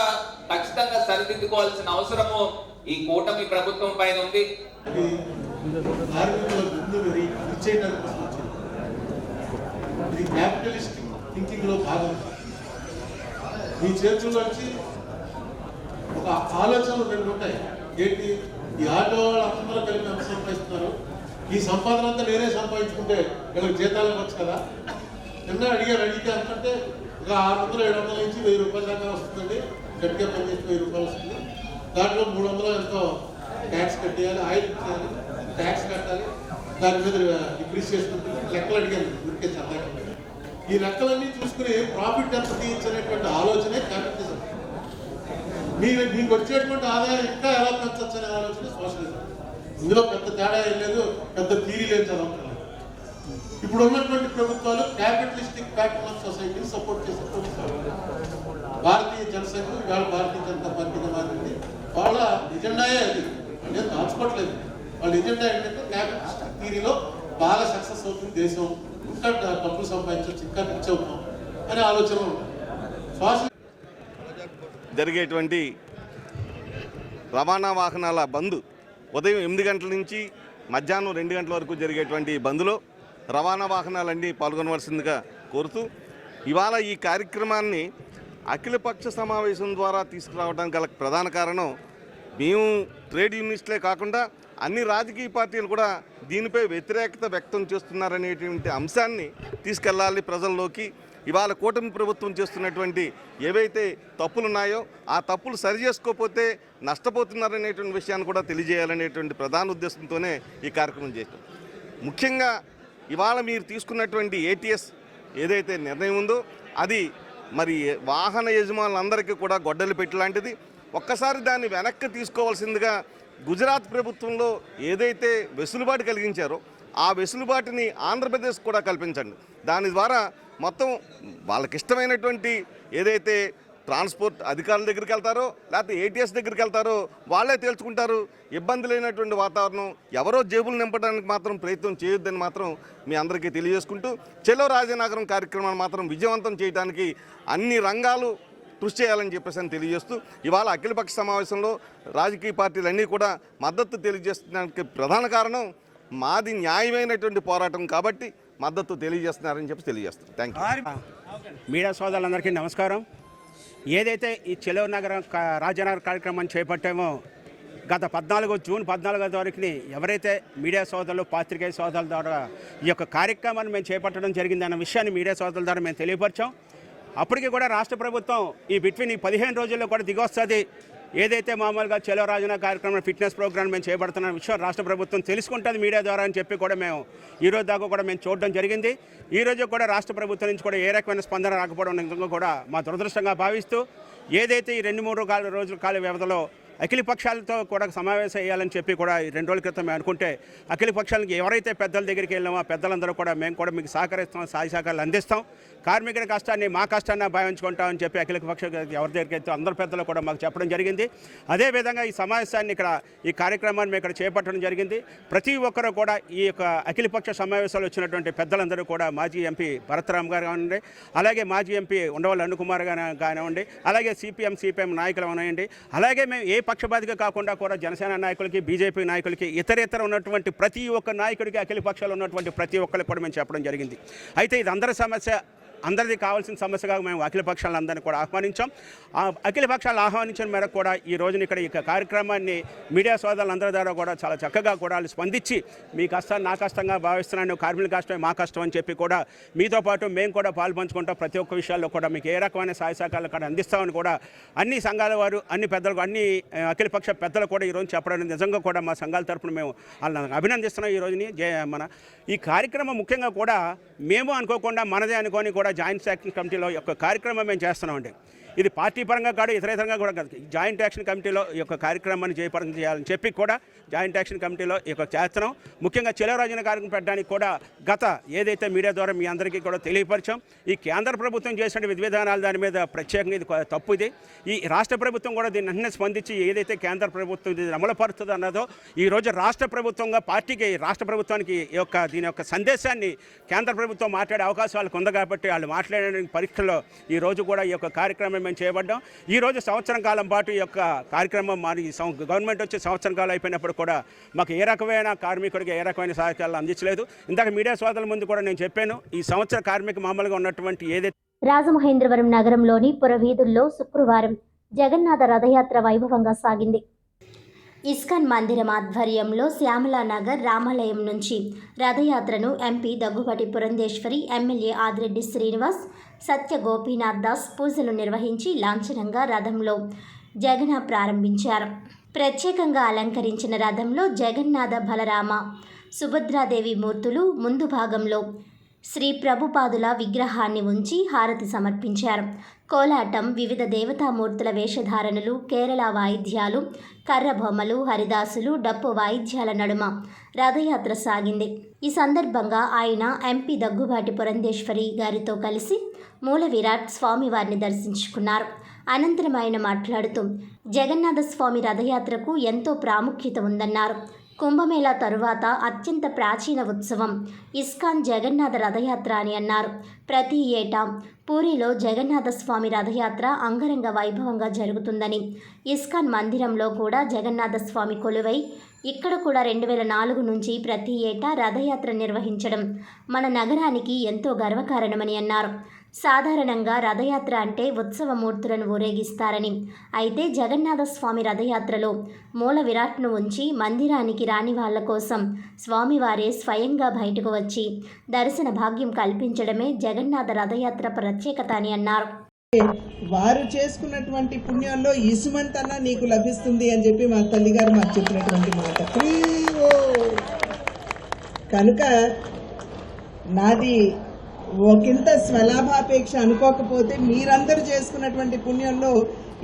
ఖచ్చితంగా సరిదిద్దుకోవాల్సిన అవసరము ఈ కూటమి ప్రభుత్వం పైన ఉంది. మీ చేతుల్లోంచి ఒక ఆలోచనలు రెండు ఉంటాయి. ఏంటి, ఈ ఆటో వాళ్ళు అందరూ కలిపి ఎంత సంపాదిస్తున్నారు, ఈ సంపాదన అంతా నేనే సంపాదించుకుంటే వీళ్ళకి జీతాలు ఇవ్వచ్చు కదా. నిన్న అడిగితే అంతంటే ఒక 600-700 నుంచి 1000 రూపాయల దాకా వస్తుందండి. గట్టిగా పనిచేస్తే 1000 రూపాయలు వస్తుంది. దాంట్లో 300 ఎంతో ట్యాక్స్ కట్టేయాలి, ఆయిల్ ఇచ్చేయాలి, ట్యాక్స్ కట్టాలి, దాని మీద డిప్రిసియేషన్ లెక్కలు అడిగాను ఊరికే చల్లగా. ఈ లెక్కలన్నీ చూసుకుని ప్రాఫిట్ ఎంత తీయించనేటువంటి ఆలోచనే క్యాపిటలిజం. మీకు వచ్చేటువంటి ఆదాయం ఇంకా ఎలా పెంచవచ్చు అనే ఆలోచన సోషలిజం. ఇందులో పెద్ద తేడా ఏం లేదు, పెద్ద థీరీ లేదు, చదవట్లేదు. ఇప్పుడు ఉన్నటువంటి ప్రభుత్వాలు క్యాపిటలిస్టిక్ ప్యాటర్న్ ఆఫ్ సొసైటీని సపోర్ట్ చేసే ప్రభుత్వాలు. భారతీయ జనసంఘ ఇవాళ భారతీయ జనతా పార్టీగా మారింది. వాళ్ళ ఎజెండాయే అది, నేను దాచుకోవట్లేదు. వాళ్ళ ఎజెండా ఏంటంటే క్యాపిటలిస్టిక్ థీరీలో బాగా సక్సెస్ అవుతుంది దేశం, ఇంకా డబ్బులు సంపాదించవచ్చు, ఇంకా రిచ్ అవుతాం అనే ఆలోచనలు ఉంటాయి. జరిగేటువంటి రవాణా వాహనాల బంద్ ఉదయం 8 గంటల నుంచి మధ్యాహ్నం 2 గంటల వరకు జరిగేటువంటి బంద్లో రవాణా వాహనాలన్నీ పాల్గొనవలసిందిగా కోరుతూ, ఇవాళ ఈ కార్యక్రమాన్ని అఖిలపక్ష సమావేశం ద్వారా తీసుకురావడానికి గల ప్రధాన కారణం, మేము ట్రేడ్ యూనియనిస్టులే కాకుండా అన్ని రాజకీయ పార్టీలు కూడా దీనిపై వ్యతిరేకత వ్యక్తం చేస్తున్నారనేటువంటి అంశాన్ని తీసుకెళ్ళాలి ప్రజల్లోకి. ఇవాళ కూటమి ప్రభుత్వం చేస్తున్నటువంటి ఏవైతే తప్పులు ఉన్నాయో ఆ తప్పులు సరి చేసుకోకపోతే నష్టపోతున్నారనేటువంటి విషయాన్ని కూడా తెలియజేయాలనేటువంటి ప్రధాన ఉద్దేశంతోనే ఈ కార్యక్రమం చేస్తాం. ముఖ్యంగా ఇవాళ మీరు తీసుకున్నటువంటి ఏటీఎస్ ఏదైతే నిర్ణయం ఉందో అది మరి వాహన యజమానులందరికీ కూడా గొడ్డలి పెట్టి లాంటిది. ఒక్కసారి దాన్ని వెనక్కి తీసుకోవాల్సిందిగా గుజరాత్ ప్రభుత్వంలో ఏదైతే వెసులుబాటు కలిగించారో ఆ వెసులుబాటుని ఆంధ్రప్రదేశ్ కూడా కల్పించండి. దాని ద్వారా మొత్తం వాళ్ళకి ఇష్టమైనటువంటి ఏదైతే ట్రాన్స్పోర్ట్ అధికారుల దగ్గరికి వెళ్తారో లేకపోతే ఏటీఎస్ దగ్గరికి వెళ్తారో వాళ్ళే తేల్చుకుంటారు. ఇబ్బంది లేనటువంటి వాతావరణం, ఎవరో జేబులు నింపడానికి మాత్రం ప్రయత్నం చేయొద్దని మాత్రం మీ అందరికీ తెలియజేసుకుంటూ చెలో రాజనగరం కార్యక్రమాన్ని మాత్రం విజయవంతం చేయడానికి అన్ని రంగాలు కృషి చేయాలని చెప్పేసి తెలియజేస్తూ ఇవాళ అఖిలపక్ష సమావేశంలో రాజకీయ పార్టీలన్నీ కూడా మద్దతు తెలియజేస్తున్నడానికి ప్రధాన కారణం మాది న్యాయమైనటువంటి పోరాటం కాబట్టి మద్దతు తెలియజేస్తున్నారని చెప్పి తెలియజేస్తారు. Thank you. మీడియా సోదరులందరికీ నమస్కారం. ఏదైతే ఈ చెలో నగరం రాజనగర్ కార్యక్రమాన్ని చేపట్టామో గత జూన్ 14 వరకు ఎవరైతే మీడియా సోదరులు పాత్రికేయ సోదరుల ద్వారా ఈ యొక్క కార్యక్రమాన్ని మేము చేపట్టడం జరిగిందన్న విషయాన్ని మీడియా సోదరుల ద్వారా మేము తెలియపరిచాం. అప్పటికి కూడా రాష్ట్ర ప్రభుత్వం ఈ బిట్వీన్ 15 రోజుల్లో కూడా దిగొస్తుంది. ఏదైతే మామూలుగా చెలో రాజన కార్యక్రమం ఫిట్నెస్ ప్రోగ్రామ్ మేము చేపడుతున్న విషయం రాష్ట్ర ప్రభుత్వం తెలుసుకుంటుంది మీడియా ద్వారా అని చెప్పి కూడా మేము ఈరోజు దాకా కూడా మేము చూడడం జరిగింది. ఈరోజు కూడా రాష్ట్ర ప్రభుత్వం నుంచి కూడా ఏ రకమైన స్పందన రాకపోవడం నిజంగా కూడా మా దురదృష్టంగా భావిస్తూ ఏదైతే ఈ 2-3 రోజుల కాల వ్యవధిలో అఖిల పక్షాలతో కూడా సమావేశం చేయాలని చెప్పి కూడా 2 రోజుల క్రితం మేము అనుకుంటే అఖిల పక్షాలకి ఎవరైతే పెద్దల దగ్గరికి వెళ్ళామో ఆ పెద్దలందరూ కూడా మేము కూడా మీకు సహకరిస్తాం, సహాయ సహకారాలు అందిస్తాం, కార్మికుల కష్టాన్ని మా కష్టాన్ని భావించుకుంటామని చెప్పి అఖిల పక్ష ఎవరి దగ్గరికి అయితే అందరి పెద్దలు కూడా మాకు చెప్పడం జరిగింది. అదేవిధంగా ఈ సమావేశాన్ని ఈ కార్యక్రమాన్ని మేము ఇక్కడ చేపట్టడం జరిగింది. ప్రతి ఒక్కరూ కూడా ఈ యొక్క అఖిలపక్ష సమావేశాలు వచ్చినటువంటి పెద్దలందరూ కూడా మాజీ ఎంపీ భరతరామ్ గారు కానివ్వండి, అలాగే మాజీ ఎంపీ ఉండవల్లి అరుణకుమార్ గారు కానివ్వండి, అలాగే సిపిఎం నాయకులు ఉన్నాయండి, అలాగే మేము ఏ పక్షపాతిగా కాకుండా కూడా జనసేన నాయకులకి, బీజేపీ నాయకులకి, ఇతర ఉన్నటువంటి ప్రతి ఒక్క నాయకుడికి అఖిల పక్షాలు ఉన్నటువంటి ప్రతి ఒక్కరికి కూడా మేము చెప్పడం జరిగింది. అయితే ఇది అందరి సమస్య, అందరిది కావాల్సిన సమస్యగా మేము అఖిల పక్షాలందరినీ కూడా ఆహ్వానించాం. ఆ అఖిల పక్షాలు ఆహ్వానించిన మేరకు కూడా ఈ రోజున ఇక్కడ ఈ కార్యక్రమాన్ని మీడియా సోదరులందరి ద్వారా కూడా చాలా చక్కగా కూడా స్పందించి మీ కష్టాన్ని నా కష్టంగా భావిస్తున్నాను, కార్మికుల కష్టమే మా కష్టం అని చెప్పి కూడా మీతో పాటు మేము కూడా పాల్పంచుకుంటాం. ప్రతి ఒక్క విషయాల్లో కూడా మీకు ఏ రకమైన సహాయ సహకారాలు కూడా అందిస్తామని కూడా అన్ని సంఘాల వారు, అన్ని పెద్దలు, అన్ని అఖిలపక్ష పెద్దలు కూడా ఈరోజు చెప్పడం నిజంగా కూడా మా సంఘాల తరఫున మేము వాళ్ళని అభినందిస్తున్నాం. ఈ రోజుని ఈ కార్యక్రమం ముఖ్యంగా కూడా మేము అనుకోకుండా మనదే అనుకొని కూడా జాయింట్ యాక్షన్ కమిటీలో యొక్క కార్యక్రమం మేము చేస్తున్నామండి. ఇది పార్టీ పరంగా కాదు, ఇతరంగా కూడా కాదు. జాయింట్ యాక్షన్ కమిటీలో ఈ యొక్క కార్యక్రమాన్ని జయపరం చేయాలని చెప్పి కూడా జాయింట్ యాక్షన్ కమిటీలో ఈ యొక్క చేస్తున్నాం. ముఖ్యంగా చెలో రాజన కార్యక్రమం పెట్టడానికి కూడా గత ఏదైతే మీడియా ద్వారా మీ అందరికీ కూడా తెలియపరిచాం. ఈ కేంద్ర ప్రభుత్వం చేసిన విధి విధానాలు దాని మీద ప్రత్యేకంగా ఇది తప్పు. ఈ రాష్ట్ర ప్రభుత్వం కూడా దీన్ని అన్నీ స్పందించి ఏదైతే కేంద్ర ప్రభుత్వం ఇది అమలుపరుస్తుంది అన్నదో ఈరోజు రాష్ట్ర ప్రభుత్వంగా పార్టీకి, రాష్ట్ర ప్రభుత్వానికి దీని యొక్క సందేశాన్ని కేంద్ర ప్రభుత్వం మాట్లాడే అవకాశం వాళ్ళకు ఉంది కాబట్టి వాళ్ళు మాట్లాడే పరీక్షలో ఈరోజు కూడా ఈ యొక్క కార్యక్రమం మేము చేయబడ్డాం. ఈరోజు సంవత్సరం కాలం పాటు ఈ యొక్క కార్యక్రమం మరి గవర్నమెంట్ వచ్చి సంవత్సరం కాలం అయిపోయినప్పుడు కూడా మాకు ఏ రకమైన కార్మికుడికి ఏ రకమైన సహాయకాలు అందించలేదు. ఇందాక మీడియా సోదరుల ముందు కూడా నేను చెప్పాను, ఈ సంవత్సర కార్మిక మామూలుగా ఉన్నటువంటి ఏదైతే రాజమహేంద్రవరం నగరంలోని పురవీధుల్లో శుక్రవారం జగన్నాథ రథయాత్ర వైభవంగా సాగింది. ఇస్కాన్ మందిరం ఆధ్వర్యంలో శ్యామలానగర్ రామాలయం నుంచి రథయాత్రను ఎంపీ దగ్గుబాటి పురంధేశ్వరి, ఎమ్మెల్యే ఆదిరెడ్డి శ్రీనివాస్, సత్య గోపీనాథ్ దాస్ పూజలు నిర్వహించి లాంఛనంగా రథంలో జగన ప్రారంభించారు. ప్రత్యేకంగా అలంకరించిన రథంలో జగన్నాథ, బలరామ, సుభద్రాదేవి మూర్తులు ముందు భాగంలో శ్రీ ప్రభుపాదుల విగ్రహాన్ని ఉంచి హారతి సమర్పించారు. కోలాటం, వివిధ దేవతామూర్తుల వేషధారణలు, కేరళ వాయిద్యాలు, కర్రబొమ్మలు, హరిదాసులు, డప్పు వాయిద్యాల నడుమ రథయాత్ర సాగింది. ఈ సందర్భంగా ఆయన ఎంపీ దగ్గుబాటి పురంధేశ్వరి గారితో కలిసి మూల విరాట్ స్వామివారిని దర్శించుకున్నారు. అనంతరం ఆయన మాట్లాడుతూ జగన్నాథ స్వామి రథయాత్రకు ఎంతో ప్రాముఖ్యత ఉందన్నారు. కుంభమేళా తరువాత అత్యంత ప్రాచీన ఉత్సవం ఇస్కాన్ జగన్నాథ రథయాత్ర అని అన్నారు. ప్రతి ఏటా పూరిలో జగన్నాథ స్వామి రథయాత్ర అంగరంగ వైభవంగా జరుగుతుందని, ఇస్కాన్ మందిరంలో కూడా జగన్నాథ స్వామి కొలువై ఇక్కడ కూడా 2004 నుంచి ప్రతి ఏటా రథయాత్ర నిర్వహించడం మన నగరానికి ఎంతో గర్వకారణమని అన్నారు. సాధారణంగా రథయాత్ర అంటే ఉత్సవమూర్తులను ఊరేగిస్తారని, అయితే జగన్నాథ స్వామి రథయాత్రలో మూల విరాట్ను ఉంచి మందిరానికి రాని వాళ్ళ కోసం స్వామివారే స్వయంగా బయటకు వచ్చి దర్శన భాగ్యం కల్పించడమే జగన్నాథ రథయాత్ర ప్రత్యేకత అని అన్నారు. వారు చేసుకున్నటువంటి పుణ్యంలో ఇసుమంతన్నా నీకు లభిస్తుంది అని చెప్పి మా తల్లిగారు మాకు చెప్పినటువంటి మాట. కనుక నాది ఒకంత స్వలాభాపేక్ష అనుకోకపోతే మీరందరూ చేసుకున్నటువంటి పుణ్యంలో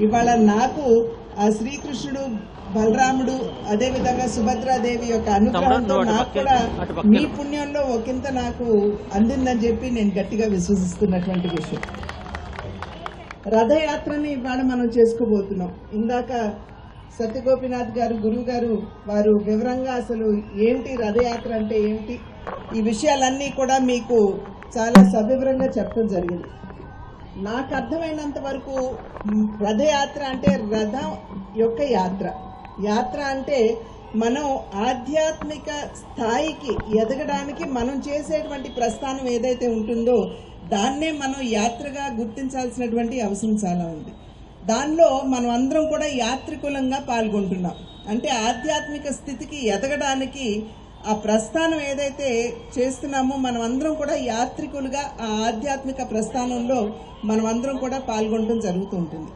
ఇవాళ నాకు ఆ శ్రీకృష్ణుడు, బలరాముడు, అదేవిధంగా సుభద్రాదేవి యొక్క అనుగ్రహంతో నాకు కూడా మీ పుణ్యంలో ఒకంత నాకు అందిందని చెప్పి నేను గట్టిగా విశ్వసిస్తున్నటువంటి విషయం. రథయాత్రని ఇవాళ మనం చేసుకోబోతున్నాం. ఇందాక సత్యగోపినాథ్ గారు, గురువు గారు, వారు వివరంగా అసలు ఏమిటి రథయాత్ర అంటే ఏమిటి, ఈ విషయాలన్నీ కూడా మీకు చాలా సవివరంగా చెప్పడం జరిగింది. నాకు అర్థమైనంత వరకు రథయాత్ర అంటే రథం యొక్క యాత్ర. యాత్ర అంటే మనం ఆధ్యాత్మిక స్థాయికి ఎదగడానికి మనం చేసేటువంటి ప్రస్థానం ఏదైతే ఉంటుందో దాన్నే మనం యాత్రగా గుర్తించాల్సినటువంటి అవసరం చాలా ఉంది. దానిలో మనం అందరం కూడా యాత్రికులంగా పాల్గొంటున్నాం. అంటే ఆధ్యాత్మిక స్థితికి ఎదగడానికి ఆ ప్రస్థానం ఏదైతే చేస్తున్నామో మనం అందరం కూడా యాత్రికులుగా ఆ ఆధ్యాత్మిక ప్రస్థానంలో మనం అందరం కూడా పాల్గొనడం జరుగుతూ ఉంటుంది.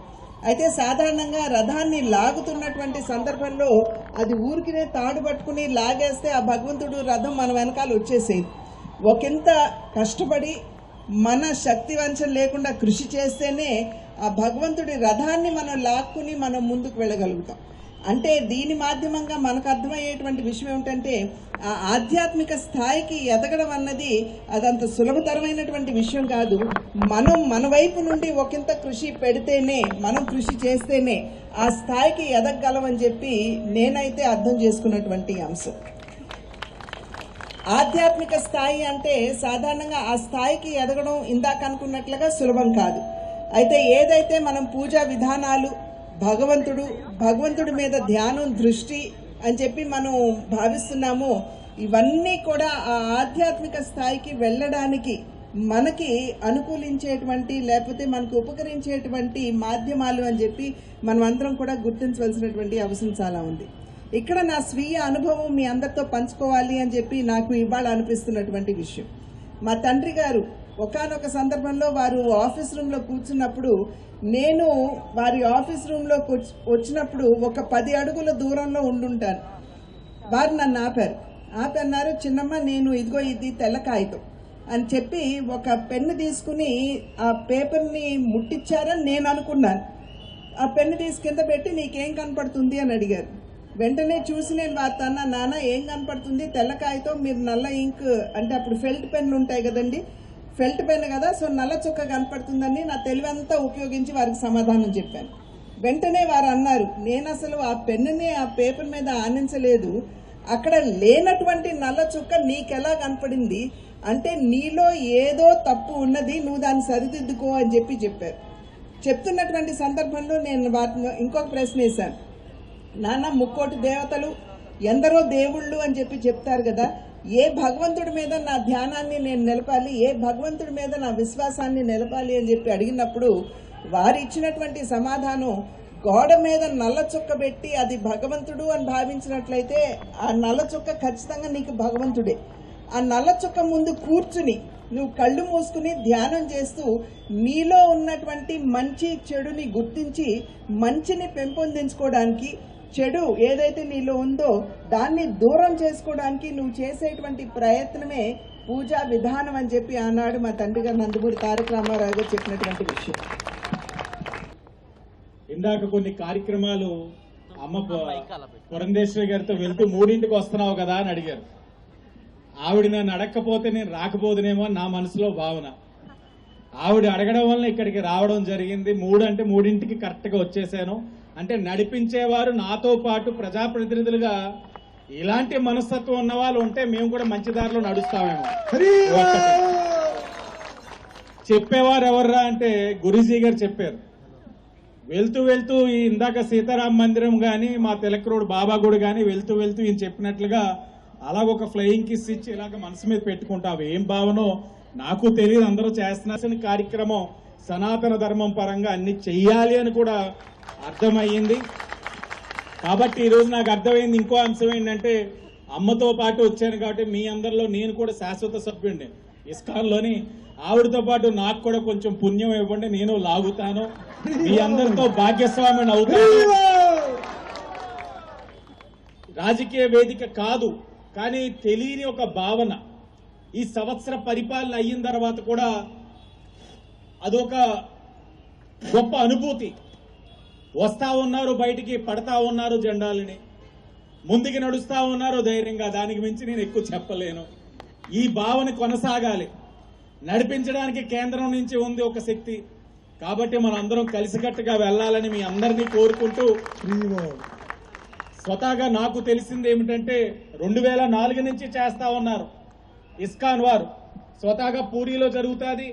అయితే సాధారణంగా రథాన్ని లాగుతున్నటువంటి సందర్భంలో అది ఊరికినే తాడు పట్టుకుని లాగేస్తే ఆ భగవంతుడు రథం మన వెనకాల వచ్చేసేది. ఒకంత కష్టపడి మన శక్తి వంచన లేకుండా కృషి చేస్తేనే ఆ భగవంతుడి రథాన్ని మనం లాక్కుని మనం ముందుకు వెళ్ళగలుగుతాం. అంటే దీని మాధ్యమంగా మనకు అర్థమయ్యేటువంటి విషయం ఏమిటంటే ఆ ఆధ్యాత్మిక స్థాయికి ఎదగడం అన్నది అదంత సులభతరమైనటువంటి విషయం కాదు. మనం మన వైపు నుండి ఒకంత కృషి పెడితేనే, మనం కృషి చేస్తేనే ఆ స్థాయికి ఎదగగలమని చెప్పి నేనైతే అర్థం చేసుకున్నటువంటి అంశం. ఆధ్యాత్మిక స్థాయి అంటే సాధారణంగా ఆ స్థాయికి ఎదగడం ఇందాక అనుకున్నట్లుగా సులభం కాదు. అయితే ఏదైతే మనం పూజా విధానాలు, భగవంతుడి మీద ధ్యానం, దృష్టి అని చెప్పి మనం భావిస్తున్నామో ఇవన్నీ కూడా ఆ ఆధ్యాత్మిక స్థాయికి వెళ్ళడానికి మనకి అనుకూలించేటువంటి లేకపోతే మనకు ఉపకరించేటువంటి మాధ్యమాలు అని చెప్పి మనం అందరం కూడా గుర్తించవలసినటువంటి అవసరం చాలా ఉంది. ఇక్కడ నా స్వీయ అనుభవం మీ అందరితో పంచుకోవాలి అని చెప్పి నాకు ఇవాళ అనిపిస్తున్నటువంటి విషయం. మా తండ్రి గారు ఒకానొక సందర్భంలో వారు ఆఫీస్ రూమ్లో కూర్చున్నప్పుడు, నేను వారి ఆఫీస్ రూమ్లోకి వచ్చినప్పుడు ఒక 10 అడుగుల దూరంలో ఉండుంటాను. వారు నన్ను ఆపన్నారు, చిన్నమ్మ నేను ఇదిగో ఇది తెల్ల కాగితం అని చెప్పి ఒక పెన్ను తీసుకుని ఆ పేపర్ని ముట్టించారని నేను అనుకున్నాను. ఆ పెన్ను తీసి కింద పెట్టి నీకేం కనపడుతుంది అని అడిగారు. వెంటనే చూసి నేను వారితో అన్నా, నాన్న ఏం కనపడుతుంది, తెల్ల కాగితం, మీరు నల్ల ఇంక్ అంటే అప్పుడు ఫెల్ట్ పెన్లు ఉంటాయి కదండి, ఫెల్ట్ పెన్ కదా, సో నల్ల చుక్క కనపడుతుందని నా తెలివంతా ఉపయోగించి వారికి సమాధానం చెప్పాను. వెంటనే వారు అన్నారు, నేను అసలు ఆ పెన్నుని ఆ పేపర్ మీద ఆనించలేదు, అక్కడ లేనటువంటి నల్ల చుక్క నీకెలా కనపడింది అంటే నీలో ఏదో తప్పు ఉన్నది, నువ్వు దాన్ని సరిదిద్దుకో అని చెప్పారు. చెప్తున్నటువంటి సందర్భంలో నేను వాటిని ఇంకొక ప్రశ్న వేశాను, నాన్న ముక్కోటి దేవతలు, ఎందరో దేవుళ్ళు అని చెప్పి చెప్తారు కదా, ఏ భగవంతుడి మీద నా ధ్యానాన్ని నేను నిలపాలి, ఏ భగవంతుడి మీద నా విశ్వాసాన్ని నిలపాలి అని చెప్పి అడిగినప్పుడు వారు ఇచ్చినటువంటి సమాధానం, గోడ మీద నల్ల చుక్క పెట్టి అది భగవంతుడు అని భావించినట్లయితే ఆ నల్ల చుక్క ఖచ్చితంగా నీకు భగవంతుడే. ఆ నల్ల చుక్క ముందు కూర్చుని నువ్వు కళ్ళు మూసుకుని ధ్యానం చేస్తూ నీలో ఉన్నటువంటి మంచి చెడుని గుర్తించి మంచిని పెంపొందించుకోవడానికి, చెడు ఏదైతే నీలో ఉందో దాన్ని దూరం చేసుకోవడానికి నువ్వు చేసేటువంటి ప్రయత్నమే పూజా విధానం అని చెప్పి ఆనాడు మా తండ్రి గారు నందమూరి తారక రామారావు గారు చెప్పినటువంటి విషయం. ఇందాక కొన్ని కార్యక్రమాలు అమ్మ పురంధేశ్వరి గారితో వెళ్తూ 3ంటికి వస్తున్నావు కదా అని అడిగారు. ఆవిడ నన్ను అడగకపోతే నేను రాకపోదునేమో అని నా మనసులో భావన. ఆవిడ అడగడం వల్ల ఇక్కడికి రావడం జరిగింది. 3 అంటే 3ంటికి కరెక్ట్గా వచ్చేసాను. అంటే నడిపించేవారు నాతో పాటు ప్రజాప్రతినిధులుగా ఇలాంటి మనస్తత్వం ఉన్న వాళ్ళు ఉంటే మేము కూడా మంచి దారిలో నడుస్తామేమో. చెప్పేవారు ఎవర్రా అంటే గురూజీ గారు చెప్పారు. వెళ్తూ ఇందాక సీతారాం మందిరం కానీ మా తిలక్ రోడ్ బాబా గుడి కానీ వెళ్తూ ఈయన చెప్పినట్లుగా అలాగొక ఫ్లయింగ్ కిస్ ఇచ్చి ఇలాగ మనసు మీద పెట్టుకుంటావు. ఏం భావనో నాకు తెలియదు, అందరూ చేస్తున్న కార్యక్రమం సనాతన ధర్మం పరంగా అన్ని చెయ్యాలి అని కూడా అర్థమయ్యింది. కాబట్టి ఈరోజు నాకు అర్థమైంది ఇంకో అంశం ఏంటంటే, అమ్మతో పాటు వచ్చాను కాబట్టి మీ అందరిలో నేను కూడా శాశ్వత సభ్యుడిని ఇస్కాన్లోని. ఆవిడతో పాటు నాకు కూడా కొంచెం పుణ్యం ఇవ్వండి, నేను లాగుతాను, మీ అందరితో భాగ్యస్వామిని అవుతాను. రాజకీయ వేదిక కాదు, కానీ తెలియని ఒక భావన ఈ సంవత్సర పరిపాలన అయిన తర్వాత కూడా అదొక గొప్ప అనుభూతి. వస్తా ఉన్నారు బయటికి, పడతా ఉన్నారు జెండాలని, ముందుకు నడుస్తా ఉన్నారు ధైర్యంగా. దానికి మించి నేను ఎక్కువ చెప్పలేను. ఈ భావన కొనసాగాలి. నడిపించడానికి కేంద్రం నుంచి ఉంది ఒక శక్తి. కాబట్టి మనందరం కలిసికట్టుగా వెళ్లాలని మీ అందరినీ కోరుకుంటూ, స్వతహాగా నాకు తెలిసింది ఏమిటంటే 2004 నుంచి చేస్తా ఉన్నారు ఇస్కాన్ వారు. స్వతహాగా పూరిలో జరుగుతుంది,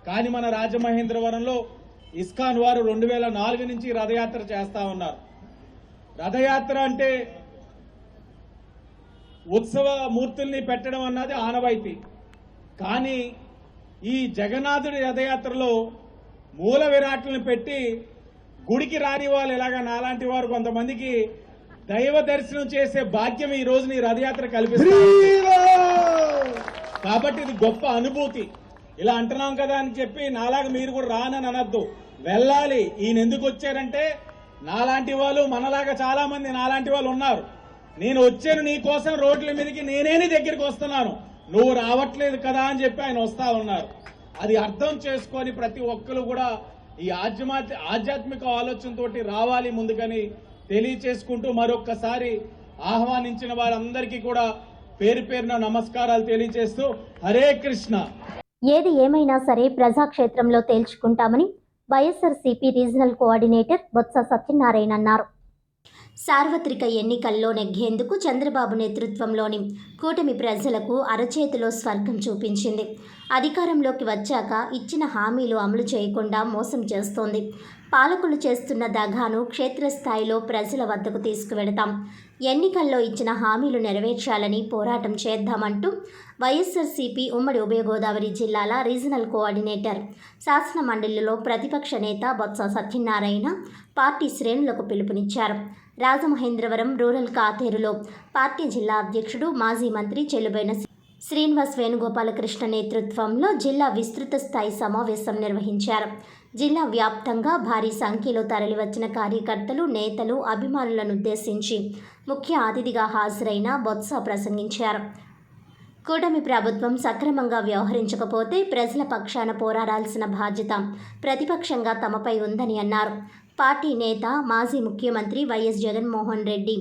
కానీ మన రాజమహేంద్రవరంలో ఇస్కాన్ వారు 2004 నుంచి రథయాత్ర చేస్తా ఉన్నారు. రథయాత్ర అంటే ఉత్సవ మూర్తుల్ని పెట్టడం అన్నది ఆనవాయితీ. కానీ ఈ జగన్నాథుడి రథయాత్రలో మూల విరాట్లను పెట్టి గుడికి రాని వాళ్ళు ఎలాగా నాలాంటి వారు కొంతమందికి దైవ దర్శనం చేసే భాగ్యం ఈ రోజు ఈ రథయాత్ర కల్పిస్తుంది. కాబట్టి ఇది గొప్ప అనుభూతి. ఇలా అంటున్నాం కదా అని చెప్పి నాలాగా మీరు కూడా రానని అనద్దు, వెళ్ళాలి. ఈయన ఎందుకు వచ్చారంటే, నాలాంటి వాళ్ళు, మనలాగా చాలా మంది నాలాంటి వాళ్ళు ఉన్నారు. నేను వచ్చాను నీ కోసం, రోడ్ల మీదకి నేనే నీ దగ్గరికి వస్తున్నాను, నువ్వు రావట్లేదు కదా అని చెప్పి ఆయన వస్తా ఉన్నారు. అది అర్థం చేసుకొని ప్రతి ఒక్కరు కూడా ఈ ఆధ్యాత్మిక ఆలోచనతోటి రావాలి ముందుకని తెలియచేసుకుంటూ, మరొక్కసారి ఆహ్వానించిన వారందరికీ కూడా పేరు పేరున నమస్కారాలు తెలియజేస్తూ, హరే కృష్ణ. ఏది ఏమైనా సరే ప్రజాక్షేత్రంలో తేల్చుకుంటామని వైఎస్ఆర్సీపీ రీజనల్ కోఆర్డినేటర్ బొత్స సత్యనారాయణ అన్నారు. సార్వత్రిక ఎన్నికల్లో నెగ్గేందుకు చంద్రబాబు నేతృత్వంలోని కూటమి ప్రజలకు అరచేతిలో స్వర్గం చూపించింది. అధికారంలోకి వచ్చాక ఇచ్చిన హామీలు అమలు చేయకుండా మోసం చేస్తోంది. పాలకులు చేస్తున్న దగాను క్షేత్రస్థాయిలో ప్రజల వద్దకు తీసుకువెడతాం. ఎన్నికల్లో ఇచ్చిన హామీలు నెరవేర్చాలని పోరాటం చేద్దామంటూ వైఎస్ఆర్సీపీ ఉమ్మడి ఉభయ గోదావరి జిల్లాల రీజనల్ కోఆర్డినేటర్, శాసన మండలిలో ప్రతిపక్ష నేత బొత్స సత్యనారాయణ పార్టీ శ్రేణులకు పిలుపునిచ్చారు. రాజమహేంద్రవరం రూరల్ కాతేరులో పార్టీ జిల్లా అధ్యక్షుడు, మాజీ మంత్రి చెల్లుబైన శ్రీనివాస్ వేణుగోపాలకృష్ణ నేతృత్వంలో జిల్లా విస్తృత స్థాయి సమావేశం నిర్వహించారు. జిల్లా వ్యాప్తంగా భారీ సంఖ్యలో తరలివచ్చిన కార్యకర్తలు, నేతలు, అభిమానులను ఉద్దేశించి ముఖ్య అతిథిగా హాజరైన బొత్స ప్రసంగించారు. కూటమి ప్రభుత్వం సక్రమంగా వ్యవహరించకపోతే ప్రజల పక్షాన పోరాడాల్సిన బాధ్యత ప్రతిపక్షంగా తమపై ఉందని అన్నారు. పార్టీ నేత, మాజీ ముఖ్యమంత్రి వైఎస్ జగన్మోహన్ రెడ్డి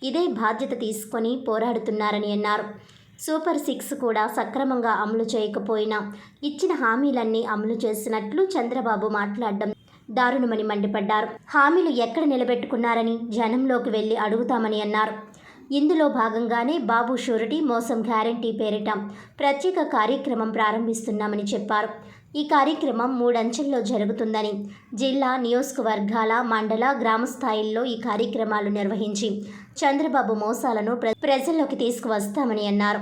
ఇదే బాధ్యత తీసుకొని పోరాడుతున్నారని అన్నారు. సూపర్ 6 కూడా సక్రమంగా అమలు చేయకపోయినా ఇచ్చిన హామీలన్నీ అమలు చేసినట్లు చంద్రబాబు మాట్లాడడం దారుణమని మండిపడ్డారు. హామీలు ఎక్కడ నిలబెట్టుకున్నారని జనంలోకి వెళ్లి అడుగుతామని అన్నారు. ఇందులో భాగంగానే బాబు షూరిటీ మోసం గ్యారంటీ పేరిట ప్రత్యేక కార్యక్రమం ప్రారంభిస్తున్నామని చెప్పారు. ఈ కార్యక్రమం 3 అంచెల్లో జరుగుతుందని, జిల్లా, నియోజకవర్గాల, మండల, గ్రామ స్థాయిల్లో ఈ కార్యక్రమాలు నిర్వహించి చంద్రబాబు మోసాలను ప్రజల్లోకి తీసుకువస్తామని అన్నారు.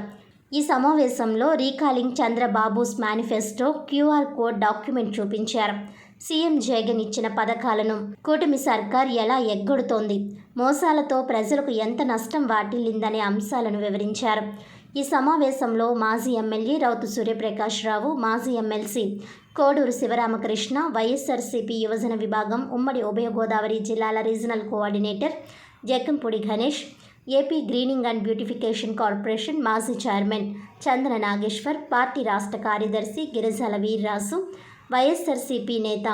ఈ సమావేశంలో recalling Chandrababu's manifesto QR code document చూపించారు. సీఎం జగన్ ఇచ్చిన పథకాలను కూటమి సర్కార్ ఎలా ఎగ్గొడుతోంది, మోసాలతో ప్రజలకు ఎంత నష్టం వాటిల్లిందనే అంశాలను వివరించారు. ఈ సమావేశంలో మాజీ ఎమ్మెల్యే రౌతు సూర్యప్రకాశ్రావు, మాజీ ఎమ్మెల్సీ కోడూరు శివరామకృష్ణ, వైఎస్ఆర్సీపీ యువజన విభాగం ఉమ్మడి ఉభయ గోదావరి జిల్లాల regional coordinator Jakkampudi Ganesh, AP greening and beautification corporation మాజీ చైర్మన్ చందన నాగేశ్వర్, పార్టీ రాష్ట్ర కార్యదర్శి గిరిజాల వీర్రాసు, వైఎస్ఆర్సీపీ నేత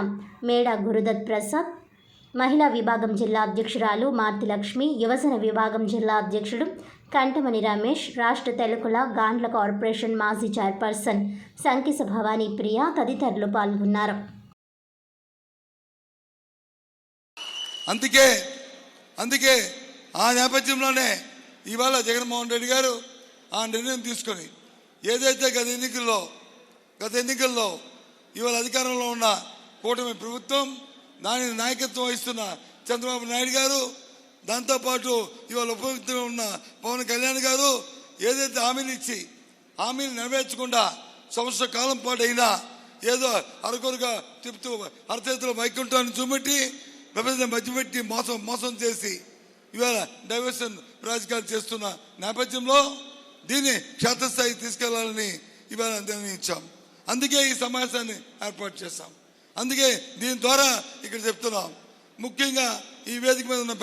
మేడా గురుదత్ ప్రసాద్, మహిళా విభాగం జిల్లా అధ్యక్షురాలు మార్తి లక్ష్మి, యువజన విభాగం జిల్లా అధ్యక్షుడు కంటమణి రమేష్, రాష్ట్ర తెలుగుల గాండ్ల కార్పొరేషన్ మాజీ చైర్పర్సన్ సంకిస భవానీ ప్రియ తదితరులు పాల్గొన్నారు. అందుకే ఆ నేపథ్యంలోనే ఇవాళ జగన్మోహన్ రెడ్డి గారు ఆ నిర్ణయం తీసుకొని ఏదైతే గత ఎన్నికల్లో ఇవాళ అధికారంలో ఉన్న కూటమి ప్రభుత్వం, దాని నాయకత్వం వహిస్తున్న చంద్రబాబు నాయుడు గారు, దాంతోపాటు ఇవాళ ఉప ముఖ్యమంత్రి ఉన్న పవన్ కళ్యాణ్ గారు ఏదైతే హామీలు ఇచ్చి హామీలు నెరవేర్చకుండా సంవత్సర కాలం పాటు అయినా ఏదో అరకొరగా చెప్తూ అరచేతిలో వైకుంఠాన్ని చూపెట్టి ప్రపంచం మధ్యపెట్టి మోసం చేసి ఇవాళ డైవర్షన్ రాజకీయాలు చేస్తున్న నేపథ్యంలో దీన్ని క్షేత్రస్థాయికి తీసుకెళ్లాలని ఇవాళ నిర్ణయించాం. అందుకే ఈ సమావేశాన్ని ఏర్పాటు చేశాం. అందుకే దీని ద్వారా ఇక్కడ చెప్తున్నాం. ముఖ్యంగా ఈ వేదిక మీద ఉన్న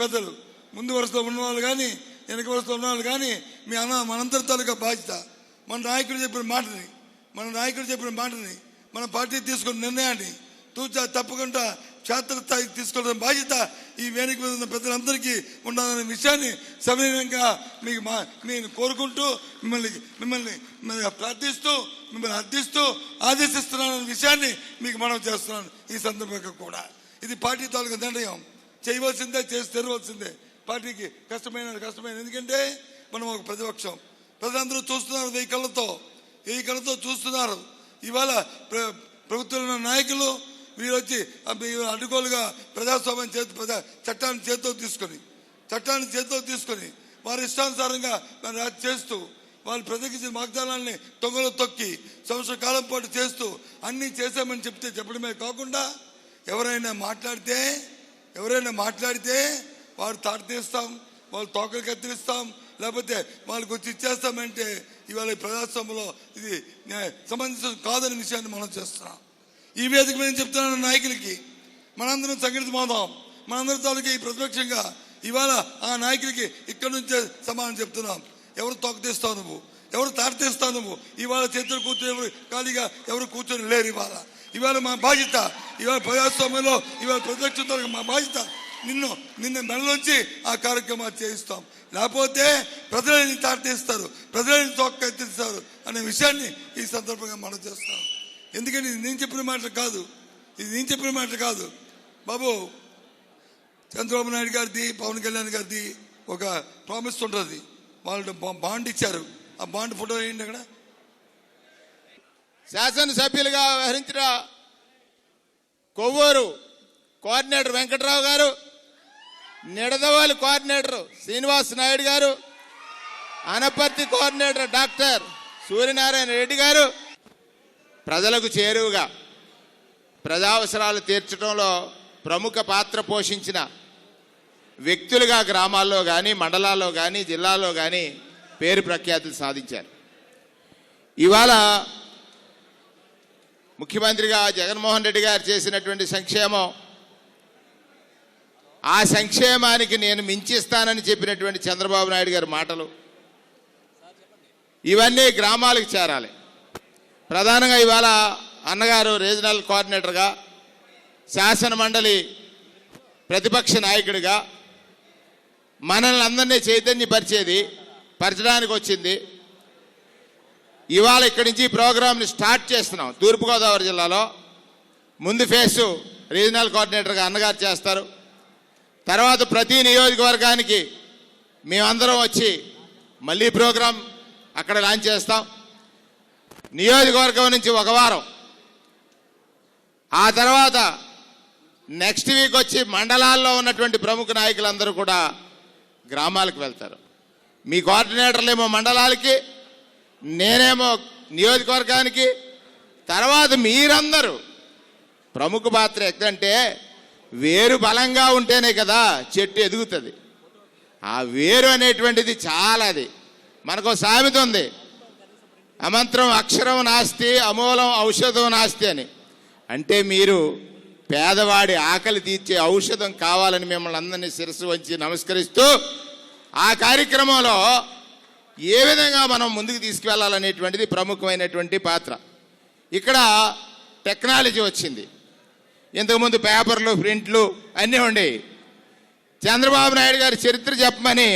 పెద్దలు ముందు వరుసలో ఉన్నవాళ్ళు కానీ వెనక వరుసలో ఉన్నవాళ్ళు కానీ మనందరి తాలూకా బాధ్యత మన నాయకుడు చెప్పిన మాటని మన పార్టీ తీసుకున్న నిర్ణయాన్ని తూచా తప్పకుండా క్షేత్రస్థాయికి తీసుకోవడం బాధ్యత ఈ వేదిక మీద ఉన్న పెద్దలందరికీ ఉండాలనే విషయాన్ని సవినయంగా నేను కోరుకుంటూ మిమ్మల్ని ప్రార్థిస్తూ మిమ్మల్ని అర్థిస్తూ ఆదేశిస్తున్నాననే విషయాన్ని మీకు మనవి చేస్తున్నాను. ఈ సందర్భంగా కూడా ఇది పార్టీ తాలూకా నిర్ణయం. చేయవలసిందే, చేసి తెరవలసిందే. పార్టీకి కష్టమైన ఎందుకంటే మనం ఒక ప్రతిపక్షం. ప్రజలందరూ చూస్తున్నారు, వెయ్యి కళ్ళతో చూస్తున్నారు. ఇవాళ ప్రభుత్వంలో నాయకులు వీరు వచ్చి అడ్డుగోలుగా ప్రజాస్వామ్యం చట్టాన్ని చేతితో తీసుకొని వారి ఇష్టానుసారంగా చేస్తూ వాళ్ళు ప్రత్యేకించిన వాగ్దానాన్ని తొంగలో తొక్కి సంవత్సర కాలం పాటు చేస్తూ అన్నీ చేశామని చెప్పడమే కాకుండా ఎవరైనా మాట్లాడితే వారు తాటతీస్తాం, వాళ్ళు తోకలు కత్తిరిస్తాం, లేకపోతే వాళ్ళకి వచ్చి ఇచ్చేస్తామంటే ఇవాళ ప్రజాస్వామ్యంలో ఇది సమంజసం కాదని విషయాన్ని మనం చేస్తున్నాం. ఈ వేదిక మీద చెప్తున్నాను నాయకులకి, మనందరం సంఘటిత మోదాం. మనందరి తాలూకా ఈ ప్రతిపక్షంగా ఇవాళ ఆ నాయకులకి ఇక్కడి నుంచే సమాధానం చెప్తున్నాం. ఎవరు తోక తీస్తావు నువ్వు, ఎవరు తాటతీస్తావు నువ్వు? ఇవాళ చేతులు కూర్చొని ఖాళీగా ఎవరు కూర్చొని లేరు. ఇవాళ మా బాధ్యత, ఇవాళ ప్రజాస్వామ్యంలో ఇవాళ ప్రతిపక్షంతో మా బాధ్యత నిన్న మెడలోంచి ఆ కార్యక్రమాలు చేయిస్తాం. లేకపోతే ప్రజలని తాటతీస్తారు, ప్రజలని తోక ఎత్తిస్తారు అనే విషయాన్ని ఈ సందర్భంగా మనం చేస్తాం. ఎందుకని ఇది నేను చెప్పిన మాట కాదు బాబు. చంద్రబాబు నాయుడు గారిది, పవన్ కళ్యాణ్ గారిది ఒక ప్రామిస్ ఉంటుంది. వాళ్ళు బాండ్ ఇచ్చారు. ఆ బాండ్ ఫోటో వేయండి. అక్కడ శాసనసభ్యులుగా వ్యవహరించిన కొవ్వూరు కోఆర్డినేటర్ వెంకట్రావు గారు, నిడదవోలు కోఆర్డినేటర్ శ్రీనివాస్ నాయుడు గారు, అనపర్తి కోఆర్డినేటర్ డాక్టర్ సూర్యనారాయణ రెడ్డి గారు ప్రజలకు చేరువుగా ప్రజావసరాలు తీర్చడంలో ప్రముఖ పాత్ర పోషించిన వ్యక్తులుగా గ్రామాల్లో కానీ, మండలాల్లో కానీ, జిల్లాల్లో కానీ పేరు ప్రఖ్యాతులు సాధించారు. ఇవాళ ముఖ్యమంత్రిగా జగన్మోహన్ రెడ్డి గారు చేసినటువంటి సంక్షేమం, ఆ సంక్షేమానికి నేను మించిస్తానని చెప్పినటువంటి చంద్రబాబు నాయుడు గారి మాటలు, ఇవన్నీ గ్రామాలకు చేరాలి. ప్రధానంగా ఇవాళ అన్నగారు రీజనల్ కోఆర్డినేటర్గా, శాసన మండలి ప్రతిపక్ష నాయకుడిగా మనల్ని అందరినీ చైతన్యపరచడానికి వచ్చింది. ఇవాళ ఇక్కడి నుంచి ప్రోగ్రాంని స్టార్ట్ చేస్తున్నాం. తూర్పుగోదావరి జిల్లాలో ముందు ఫేసు రీజనల్ కోఆర్డినేటర్గా అన్నగారు చేస్తారు. తర్వాత ప్రతి నియోజకవర్గానికి మేమందరం వచ్చి మళ్ళీ ప్రోగ్రాం అక్కడ లాంచ్ చేస్తాం. నియోజకవర్గం నుంచి ఒక వారం, ఆ తర్వాత నెక్స్ట్ వీక్ వచ్చి మండలాల్లో ఉన్నటువంటి ప్రముఖ నాయకులందరూ కూడా గ్రామాలకు వెళ్తారు. మీ కోఆర్డినేటర్లేమో మండలాలకి, నేనేమో నియోజకవర్గానికి. తర్వాత మీరందరూ ప్రముఖ పాత్ర ఎక్కడంటే వేరు బలంగా ఉంటేనే కదా చెట్టు ఎదుగుతుంది. ఆ వేరు అనేటువంటిది చాలా, అది మనకు సామెత ఉంది, అమంత్రం అక్షరం నాస్తి అమూలం ఔషధం నాస్తి అని. అంటే మీరు పేదవాడి ఆకలి తీర్చే ఔషధం కావాలని మిమ్మల్ని అందరినీ శిరస్సు వంచి నమస్కరిస్తూ ఆ కార్యక్రమంలో ఏ విధంగా మనం ముందుకు తీసుకువెళ్ళాలనేటువంటిది ప్రముఖమైనటువంటి పాత్ర. ఇక్కడ టెక్నాలజీ వచ్చింది. ఇంతకుముందు పేపర్లు, ప్రింట్లు అన్నీ ఉండేవి. చంద్రబాబు నాయుడు గారి చరిత్ర చెప్పమని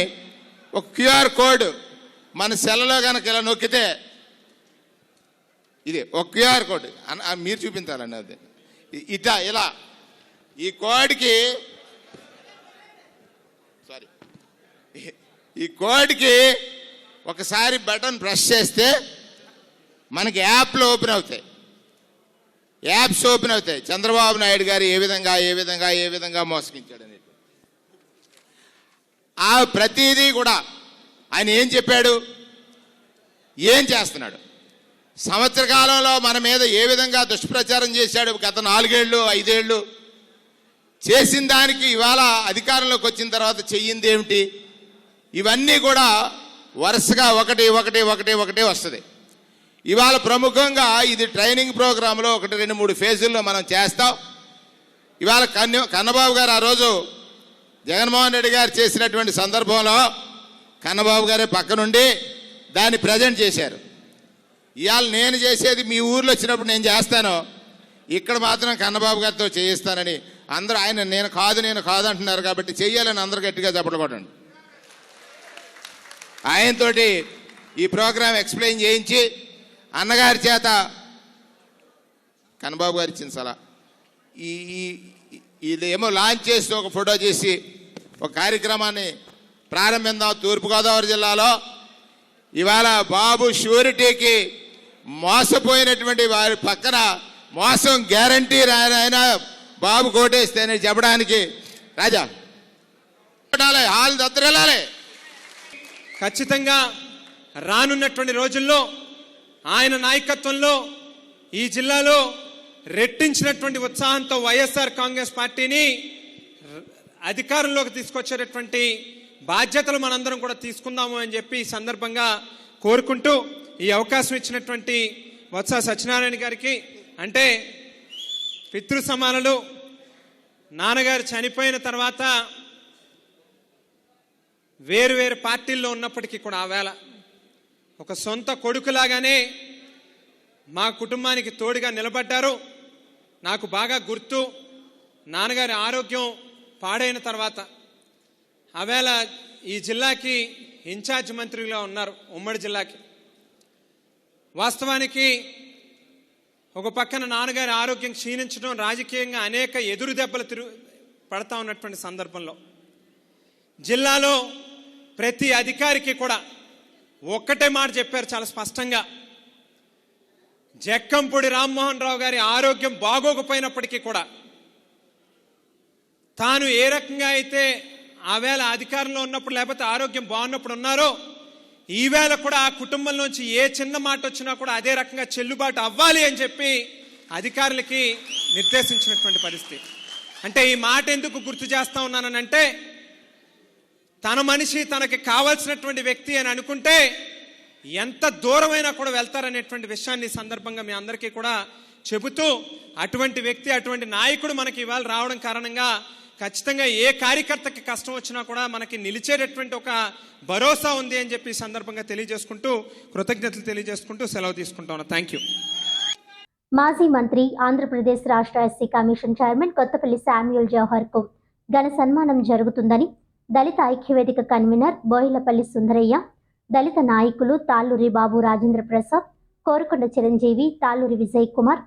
ఒక క్యూఆర్ కోడ్ మన సెల్లో కనుక ఇలా నొక్కితే, ఇది ఒక క్యూఆర్ కోడ్ మీరు చూపించాలండి. అది ఇలా ఈ కోడ్కి ఒకసారి బటన్ ప్రెస్ చేస్తే మనకి యాప్లు ఓపెన్ అవుతాయి. చంద్రబాబు నాయుడు గారు ఏ విధంగా మోసగించాడు అనేది. ఆ ప్రతిదీ కూడా ఆయన ఏం చెప్పాడు, ఏం చేస్తున్నాడు? సంవత్సర కాలంలో మన మీద ఏ విధంగా దుష్ప్రచారం చేశాడు గత 4 ఏళ్ళు 5 ఏళ్ళు చేసిన దానికి ఇవాళ అధికారంలోకి వచ్చిన తర్వాత చెయ్యింది ఏమిటి? ఇవన్నీ కూడా వరుసగా ఒకటి వస్తుంది. ఇవాళ ప్రముఖంగా ఇది ట్రైనింగ్ ప్రోగ్రాంలో 1, 2, 3 ఫేజుల్లో మనం చేస్తాం. ఇవాళ కన్నబాబు గారు ఆ రోజు జగన్మోహన్ రెడ్డి గారు చేసినటువంటి సందర్భంలో కన్నబాబు గారే పక్కనుండి దాన్ని ప్రజెంట్ చేశారు. ఇవాళ నేను చేసేది మీ ఊర్లో వచ్చినప్పుడు నేను చేస్తాను, ఇక్కడ మాత్రం కన్నబాబు గారితో చేయిస్తానని అందరూ ఆయన నేను కాదు అంటున్నారు కాబట్టి చెయ్యాలని అందరూ గట్టిగా చప్పట్లు కొట్టండి. ఆయనతోటి ఈ ప్రోగ్రాం ఎక్స్ప్లెయిన్ చేయించి అన్నగారి చేత కన్నబాబు గారు ఇచ్చిన సలహా ఇదేమో లాంచ్ చేసి ఒక ఫోటో చేసి ఒక కార్యక్రమాన్ని ప్రారంభిద్దాం. తూర్పుగోదావరి జిల్లాలో ఇవాళ బాబు షూరిటీకి మోసపోయినటువంటి వారి పక్కన మోసం గ్యారంటీ ఆయన బాబు కోటేస్తేనే చెప్పడానికి రాజా హాల్ దత్తరెళ్ళాలి. ఖచ్చితంగా రానున్నటువంటి రోజుల్లో ఆయన నాయకత్వంలో ఈ జిల్లాలో రెట్టించినటువంటి ఉత్సాహంతో వైఎస్ఆర్ కాంగ్రెస్ పార్టీని అధికారంలోకి తీసుకొచ్చేటటువంటి బాధ్యతలు మనందరం కూడా తీసుకుందాము అని చెప్పి ఈ సందర్భంగా కోరుకుంటూ ఈ అవకాశం ఇచ్చినటువంటి వత్స సత్యనారాయణ గారికి, అంటే పితృ సమానులు నాన్నగారు చనిపోయిన తర్వాత వేరు పార్టీల్లో ఉన్నప్పటికీ కూడా ఆవేళ ఒక సొంత కొడుకులాగానే మా కుటుంబానికి తోడుగా నిలబడ్డారు. నాకు బాగా గుర్తు, నాన్నగారి ఆరోగ్యం పాడైన తర్వాత ఆవేళ ఈ జిల్లాకి ఇన్ఛార్జ్ మంత్రిగా ఉన్నారు, ఉమ్మడి జిల్లాకి. వాస్తవానికి ఒక పక్కన నాన్నగారి ఆరోగ్యం క్షీణించడం, రాజకీయంగా అనేక ఎదురు దెబ్బలు పడతా ఉన్నటువంటి సందర్భంలో జిల్లాలో ప్రతి అధికారికి కూడా ఒక్కటే మాట చెప్పారు చాలా స్పష్టంగా, జక్కంపూడి రామ్మోహన్ రావు గారి ఆరోగ్యం బాగోకపోయినప్పటికీ కూడా తాను ఏ రకంగా అయితే ఆవేళ అధికారంలో ఉన్నప్పుడు లేకపోతే ఆరోగ్యం బాగున్నప్పుడు ఉన్నారో ఈవేళ కూడా ఆ కుటుంబంలోంచి ఏ చిన్న మాట వచ్చినా కూడా అదే రకంగా చెల్లుబాటు అవ్వాలి అని చెప్పి అధికారులకి నిర్దేశించినటువంటి పరిస్థితి. అంటే ఈ మాట ఎందుకు గుర్తు చేస్తా ఉన్నానంటే, తన మనిషి తనకి కావాల్సినటువంటి వ్యక్తి అని అనుకుంటే ఎంత దూరమైనా కూడా వెళ్తారనేటువంటి విషయాన్ని సందర్భంగా మీ అందరికీ కూడా చెబుతూ, అటువంటి వ్యక్తి అటువంటి నాయకుడు మనకి ఇవాళ రావడం కారణంగా ఖచ్చితంగా ఏ కార్యకర్తకి కష్టం వచ్చినా కూడా మనకి నిలిచేటటువంటి ఒక భరోసా ఉంది అని చెప్పి ఈ సందర్భంగా తెలియజేసుకుంటూ కృతజ్ఞతలు తెలియజేసుకుంటూ సెలవు తీసుకుంటాను. Thank you. మాజీ మంత్రి ఆంధ్రప్రదేశ్ రాష్ట్ర SC commission chairman Kothapalli Samuel జవహర్కు ఘన సన్మానం జరుగుతుందని దళిత ఐక్యవేదిక కన్వీనర్ బోయిలపల్లి సుందరయ్య, దళిత నాయకులు తాళ్ళూరి బాబు రాజేంద్ర ప్రసాద్, కోరుకొండ చిరంజీవి, తాళ్ళూరి విజయ్ కుమార్,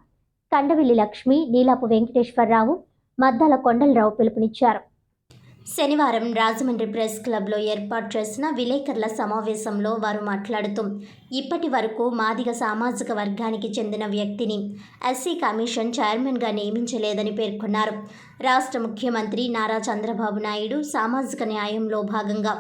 కండవిల్లి లక్ష్మి, నీలాపు వెంకటేశ్వరరావు, మద్దాల కొండలరావు పిలుపునిచ్చారు. శనివారం రాజమండ్రి ప్రెస్ క్లబ్లో ఏర్పాటు చేసిన విలేకరుల సమావేశంలో వారు మాట్లాడుతూ, ఇప్పటి వరకు మాదిగ సామాజిక వర్గానికి చెందిన వ్యక్తిని ఎస్సీ కమిషన్ చైర్మన్గా నియమించలేదని పేర్కొన్నారు. రాష్ట్ర ముఖ్యమంత్రి నారా చంద్రబాబు నాయుడు సామాజిక న్యాయంలో భాగంగా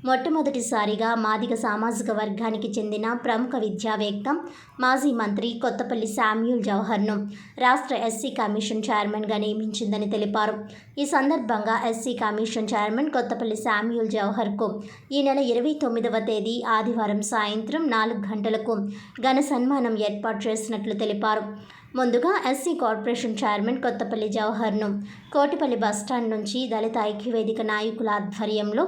మొట్టమొదటిసారిగా మాదిగ సామాజిక వర్గానికి చెందిన ప్రముఖ విద్యావేత్త మాజీ మంత్రి కొత్తపల్లి శామ్యూల్ జవహర్ను రాష్ట్ర ఎస్సీ కమిషన్ చైర్మన్గా నియమించిందని తెలిపారు. ఈ సందర్భంగా SC commission chairman Kothapalli Samuel జవహర్కు ఈ నెల 29వ తేదీ ఆదివారం సాయంత్రం 4 గంటలకు ఘన సన్మానం ఏర్పాటు చేసినట్లు తెలిపారు. ముందుగా ఎస్సీ కార్పొరేషన్ చైర్మన్ కొత్తపల్లి జవహర్ను కోటిపల్లి బస్టాండ్ నుంచి దళిత ఐక్యవేదిక నాయకుల ఆధ్వర్యంలో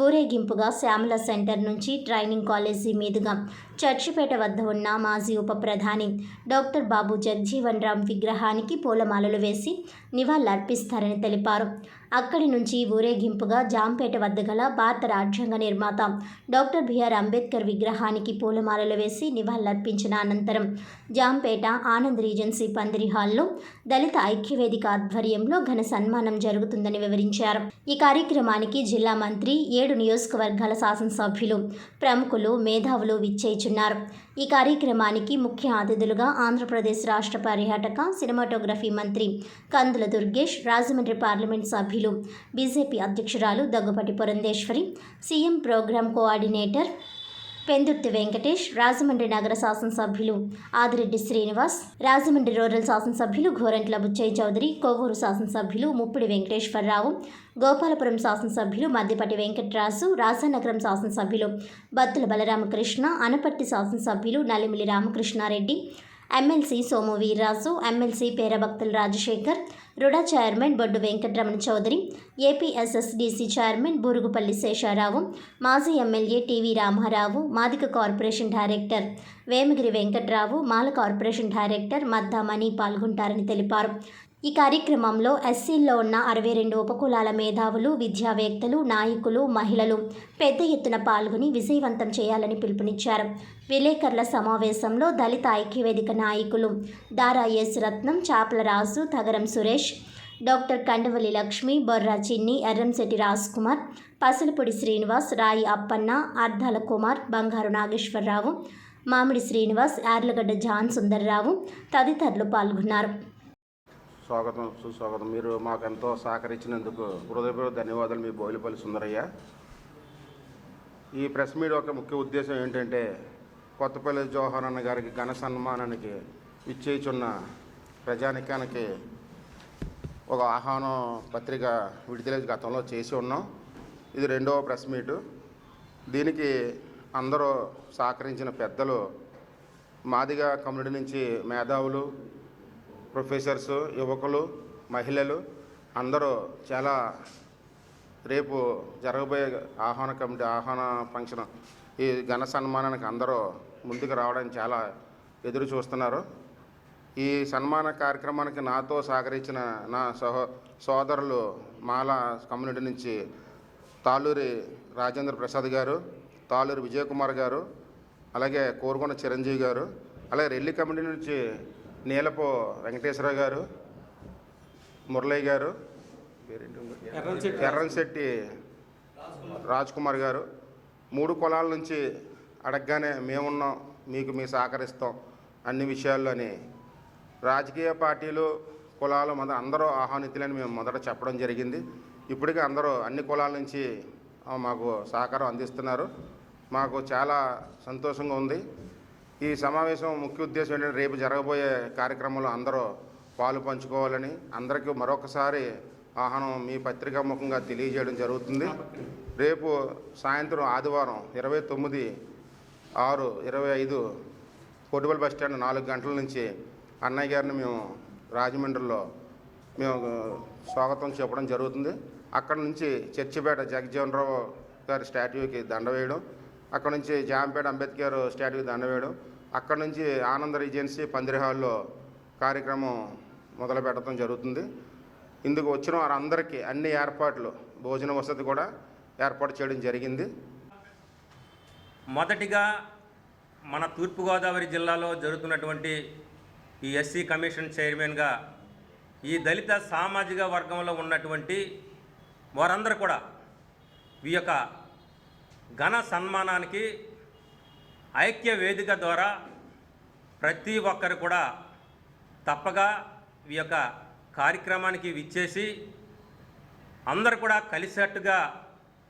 ఊరేగింపుగా శ్యామల సెంటర్ నుంచి ట్రైనింగ్ కాలేజీ మీదుగా చర్చిపేట వద్ద ఉన్న మాజీ ఉప ప్రధాని డాక్టర్ బాబు జగ్జీవన్ రామ్ విగ్రహానికి పూలమాలలు వేసి నివాళులర్పిస్తారని తెలిపారు. అక్కడి నుంచి ఊరేగింపుగా జాంపేట వద్ద గల భారత రాజ్యాంగ నిర్మాత డాక్టర్ బిఆర్ అంబేద్కర్ విగ్రహానికి పూలమాలలు వేసి నివాళులర్పించిన అనంతరం జాంపేట ఆనంద్ రీజెన్సీ పందిరి హాల్లో దళిత ఐక్యవేదిక ఆధ్వర్యంలో ఘన సన్మానం జరుగుతుందని వివరించారు. ఈ కార్యక్రమానికి జిల్లా మంత్రి, 7 నియోజకవర్గాల శాసనసభ్యులు, ప్రముఖులు, మేధావులు విచ్చేయుచున్నారు. ఈ కార్యక్రమానికి ముఖ్య అతిథులుగా ఆంధ్రప్రదేశ్ రాష్ట్ర పర్యాటక సినిమాటోగ్రఫీ మంత్రి కందుల దుర్గేష్, రాజమండ్రి పార్లమెంట్ సభ్యులు, బీజేపీ అధ్యక్షురాలు Daggubati Purandeswari, CM programme coordinator Pendurthi Venkatesh, Rajahmundry నగర శాసనసభ్యులు ఆదిరెడ్డి శ్రీనివాస్, రాజమండ్రి రూరల్ శాసనసభ్యులు గోరంట్ల బుచ్చయ్య చౌదరి, కొవ్వూరు శాసనసభ్యులు ముప్పిడి వెంకటేశ్వరరావు, గోపాలపురం శాసనసభ్యులు మద్దిపటి వెంకట్రాజు, రాజానగరం శాసనసభ్యులు బత్తుల బలరామకృష్ణ, అనపర్తి శాసనసభ్యులు Nalimili Ramakrishna Reddy, MLC Somu Veerraju, MLC Perabhaktula Rajasekhar, RUDA chairman Boddu Venkataramana Chowdary, APSSDC chairman Burugupalli Sesharao, మాజీ MLA TV Ramarao, Madiga corporation director Vemagiri Venkatrao, Mala corporation director Maddamani పాల్గొంటారని తెలిపారు. ఈ కార్యక్రమంలో ఎస్సీల్లో ఉన్న 62 ఉపకులాల మేధావులు, విద్యావేత్తలు, నాయకులు, మహిళలు పెద్ద ఎత్తున పాల్గొని విజయవంతం చేయాలని పిలుపునిచ్చారు. విలేకరుల సమావేశంలో దళిత ఐక్యవేదిక నాయకులు దారా ఎస్ రత్నం, చాపల రాజు, తగరం సురేష్, డాక్టర్ కండవల్లి లక్ష్మి, బొర్రా చిన్ని, ఎర్రంశెట్టి రాజ్కుమార్, పసలపొడి శ్రీనివాస్, రాయి అప్పన్న, అర్ధాల కుమార్, బంగారు నాగేశ్వరరావు, మామిడి శ్రీనివాస్, యార్లగడ్డ జాన్ సుందర్రావు తదితరులు పాల్గొన్నారు. స్వాగతం, సుస్వాగతం. మీరు మాకు ఎంతో సహకరించినందుకు హృదయపూర్వక ధన్యవాదాలు. మీ బోయిలపల్లి సుందరయ్య. ఈ ప్రెస్ మీట్ యొక్క ముఖ్య ఉద్దేశం ఏంటంటే కొత్తపల్లి జవహర్ అన్న గారికి ఘన సన్మానానికి ఇచ్చేయుచున్న ప్రజానికానికి ఒక ఆహ్వానం పత్రిక విడుదల గతంలో చేసి ఉన్నాం. ఇది 2వ ప్రెస్ మీటు. దీనికి అందరూ సహకరించిన పెద్దలు, మాదిగ కమ్యూనిటీ నుంచి మేధావులు, ప్రొఫెసర్స్, యువకులు, మహిళలు అందరూ చాలా రేపు జరగబోయే ఆహ్వాన ఫంక్షన్, ఈ ఘన సన్మానానికి అందరూ ముందుకు రావడానికి చాలా ఎదురు చూస్తున్నారు. ఈ సన్మాన కార్యక్రమానికి నాతో సహకరించిన నా సోదరులు మాల కమ్యూనిటీ నుంచి తాళ్ళూరి రాజేంద్ర ప్రసాద్ గారు, తాళ్ళూరి విజయకుమార్ గారు, అలాగే కోరుకొండ చిరంజీవి గారు, అలాగే రెల్లి కమ్యూనిటీ నుంచి నీలపు వెంకటేశ్వర గారు, మురళయ్య గారు, ఎర్రంశెట్టి రాజ్కుమార్ గారు, 3 కులాల నుంచి అడగగానే మేమున్నాం, మీకు మీ సహకరిస్తాం అన్ని విషయాల్లోని రాజకీయ పార్టీలు, కులాలు అందరూ ఆహ్వానితులని మేము మొదట చెప్పడం జరిగింది. ఇప్పటికీ అందరూ అన్ని కులాల నుంచి మాకు సహకారం అందిస్తున్నారు. మాకు చాలా సంతోషంగా ఉంది. ఈ సమావేశం ముఖ్య ఉద్దేశం ఏంటంటే రేపు జరగబోయే కార్యక్రమంలో అందరూ పాలు పంచుకోవాలని అందరికీ మరొకసారి ఆహ్వానం మీ పత్రికా ముఖంగా తెలియజేయడం జరుగుతుంది. రేపు సాయంత్రం ఆదివారం 29/6/25 కోటిపల్లి బస్టాండ్ 4 గంటల నుంచి అన్నయ్య గారిని మేము రాజమండ్రిలో స్వాగతం చెప్పడం జరుగుతుంది. అక్కడ నుంచి చర్చిపేట జగజ్జీవన్ రావు గారి స్టాట్యూకి దండ వేయడం, అక్కడ నుంచి జాంపేట అంబేద్కర్ స్టాట్యూకి దండ వేయడం, అక్కడ నుంచి ఆనంద రీజెన్సీ పందిరి హాల్లో కార్యక్రమం మొదలు పెట్టడం జరుగుతుంది. ఇందుకు వచ్చిన వారందరికీ అన్ని ఏర్పాట్లు, భోజన వసతి కూడా ఏర్పాటు చేయడం జరిగింది. మొదటిగా మన తూర్పుగోదావరి జిల్లాలో జరుగుతున్నటువంటి ఈ ఎస్సీ కమిషన్ చైర్మన్గా ఈ దళిత సామాజిక వర్గంలో ఉన్నటువంటి వారందరూ కూడా ఈ యొక్క ఘన సన్మానానికి ఐక్య వేదిక ద్వారా ప్రతి ఒక్కరు కూడా తప్పగా ఈ యొక్క కార్యక్రమానికి విచ్చేసి అందరూ కూడా కలిసేట్టుగా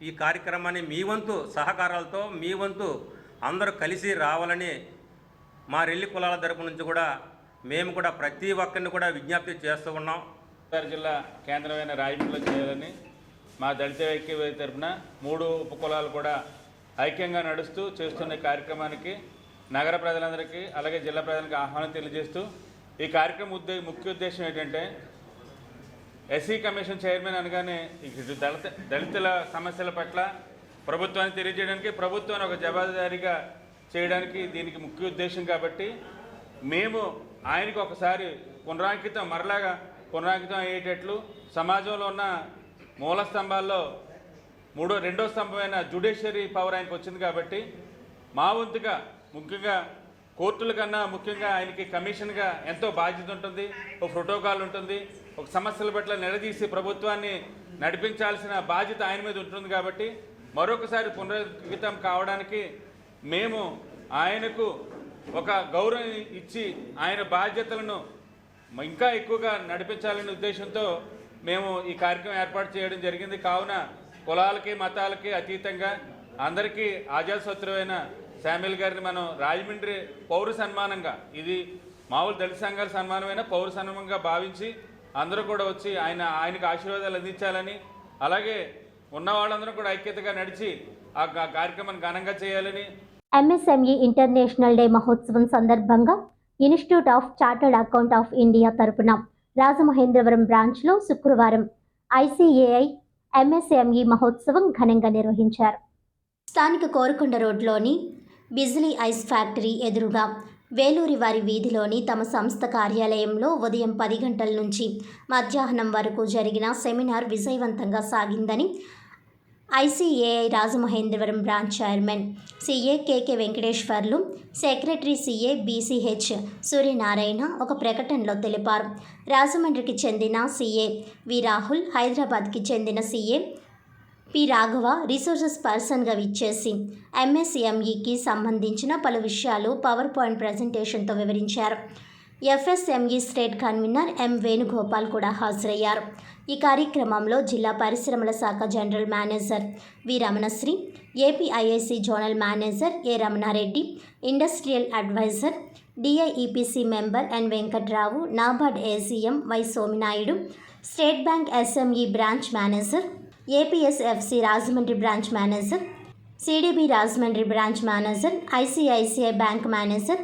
ఈ కార్యక్రమాన్ని మీ వంతు సహకారాలతో మీ వంతు అందరూ కలిసి రావాలని మా రెల్లి కులాల తరపు నుంచి కూడా మేము కూడా ప్రతి ఒక్కరిని కూడా విజ్ఞప్తి చేస్తూ ఉన్నాం. జిల్లా కేంద్రమైన రాయపూర్లో చేయాలని మా దళిత ఐక్యవేదిక తరపున 3 ఉపకులాలు కూడా ఐక్యంగా నడుస్తూ చేస్తున్న కార్యక్రమానికి నగర ప్రజలందరికీ అలాగే జిల్లా ప్రజలకు ఆహ్వానం తెలియజేస్తూ ఈ కార్యక్రమం ముఖ్య ఉద్దేశం ఏంటంటే ఎస్సీ కమిషన్ చైర్మన్ అనగానే దళితుల సమస్యల పట్ల ప్రభుత్వాన్ని తెలియజేయడానికి, ప్రభుత్వాన్ని ఒక జవాబుదారీగా చేయడానికి దీనికి ముఖ్య ఉద్దేశం. కాబట్టి మేము ఆయనకు ఒకసారి మరలాగా పునరాంకితం అయ్యేటట్లు సమాజంలో ఉన్న మూల స్తంభాల్లో రెండో స్తంభమైన జ్యుడిషియరీ పవర్ ఆయనకు వచ్చింది. కాబట్టి మా వంతుగా ముఖ్యంగా కోర్టుల కన్నా ముఖ్యంగా ఆయనకి కమిషన్గా ఎంతో బాధ్యత ఉంటుంది, ఒక ప్రోటోకాల్ ఉంటుంది, ఒక సమస్యల పట్ల నిలదీసి ప్రభుత్వాన్ని నడిపించాల్సిన బాధ్యత ఆయన మీద ఉంటుంది. కాబట్టి మరొకసారి పునరాంకితం కావడానికి మేము ఆయనకు ఒక గౌరవం ఇచ్చి ఆయన బాధ్యతలను ఇంకా ఎక్కువగా నడిపించాలనే ఉద్దేశంతో మేము ఈ కార్యక్రమం ఏర్పాటు చేయడం జరిగింది. కావున కులాలకి మతాలకి అతీతంగా అందరికీ ఆజాదశత్రువైన శామ్యుల్ గారిని మనం రాజమండ్రి పౌర సన్మానంగా, ఇది మామూలు దళిత సంఘాల సన్మానమైన పౌర సన్మానంగా భావించి అందరూ కూడా వచ్చి ఆయనకు ఆశీర్వాదాలు అందించాలని, అలాగే ఉన్న వాళ్ళందరూ కూడా ఐక్యతగా నడిచి ఆ కార్యక్రమాన్ని ఘనంగా చేయాలని. ఎంఎస్ఎంఈ ఇంటర్నేషనల్ డే మహోత్సవం సందర్భంగా institute of chartered account of India తరపున రాజమహేంద్రవరం బ్రాంచ్లో శుక్రవారం ఐసిఏఐ ఎంఎస్ఎంఈ మహోత్సవం ఘనంగా నిర్వహించారు. స్థానిక కోరకొండ రోడ్లోని బిజిలీ ఐస్ ఫ్యాక్టరీ ఎదురుగా వేలూరి వారి వీధిలోని తమ సంస్థ కార్యాలయంలో ఉదయం 10 గంటల నుంచి మధ్యాహ్నం వరకు జరిగిన సెమినార్ విజయవంతంగా సాగిందని ICAI Rajamahendravaram branch chairman CA KK Venkateswarlu, secretary CA BCH Suryanarayana ఒక ప్రకటనలో తెలిపారు. రాజమండ్రికి చెందిన సిఏ వి రాహుల్, హైదరాబాద్కి చెందిన సిఏ పి రాఘవ రిసోర్సెస్ పర్సన్గా విచ్చేసి ఎంఎస్ఎంఈకి సంబంధించిన పలు విషయాలు పవర్ పాయింట్ ప్రజెంటేషన్తో వివరించారు. FSME state convener M Venugopal కూడా హాజరయ్యారు. ఈ కార్యక్రమంలో జిల్లా పరిశ్రమల శాఖ general manager V Ramanasri, APIIC zonal manager A Ramanareddy, industrial adviser DIEPC member N Venkatrao, NABARD ACM Y Sominaidu, state bank SME branch manager, APSFC Rajahmundry branch manager, SIDBI Rajahmundry branch manager, ICICI bank manager,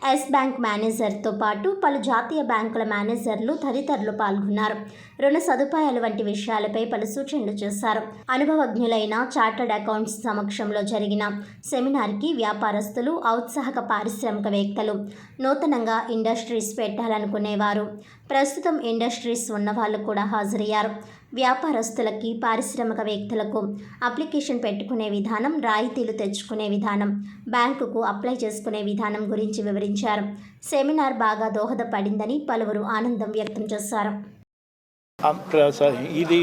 Yes bank మేనేజర్తో పాటు పలు జాతీయ బ్యాంకుల మేనేజర్లు తదితరులు పాల్గొన్నారు. రుణ సదుపాయాలు వంటి విషయాలపై పలు సూచనలు చేశారు. అనుభవజ్ఞులైన చార్టర్డ్ అకౌంట్స్ సమక్షంలో జరిగిన సెమినార్కి వ్యాపారస్తులు, ఔత్సాహక పారిశ్రామికవేత్తలు, నూతనంగా ఇండస్ట్రీస్ పెట్టాలనుకునేవారు, ప్రస్తుతం ఇండస్ట్రీస్ ఉన్నవాళ్ళు కూడా హాజరయ్యారు. వ్యాపారస్తులకి, పారిశ్రామికవేత్తలకు అప్లికేషన్ పెట్టుకునే విధానం, రాయితీలు తెచ్చుకునే విధానం, బ్యాంకుకు అప్లై చేసుకునే విధానం గురించి వివరించారు. సెమినార్ బాగా దోహదపడిందని పలువురు ఆనందం వ్యక్తం చేశారు. ఇది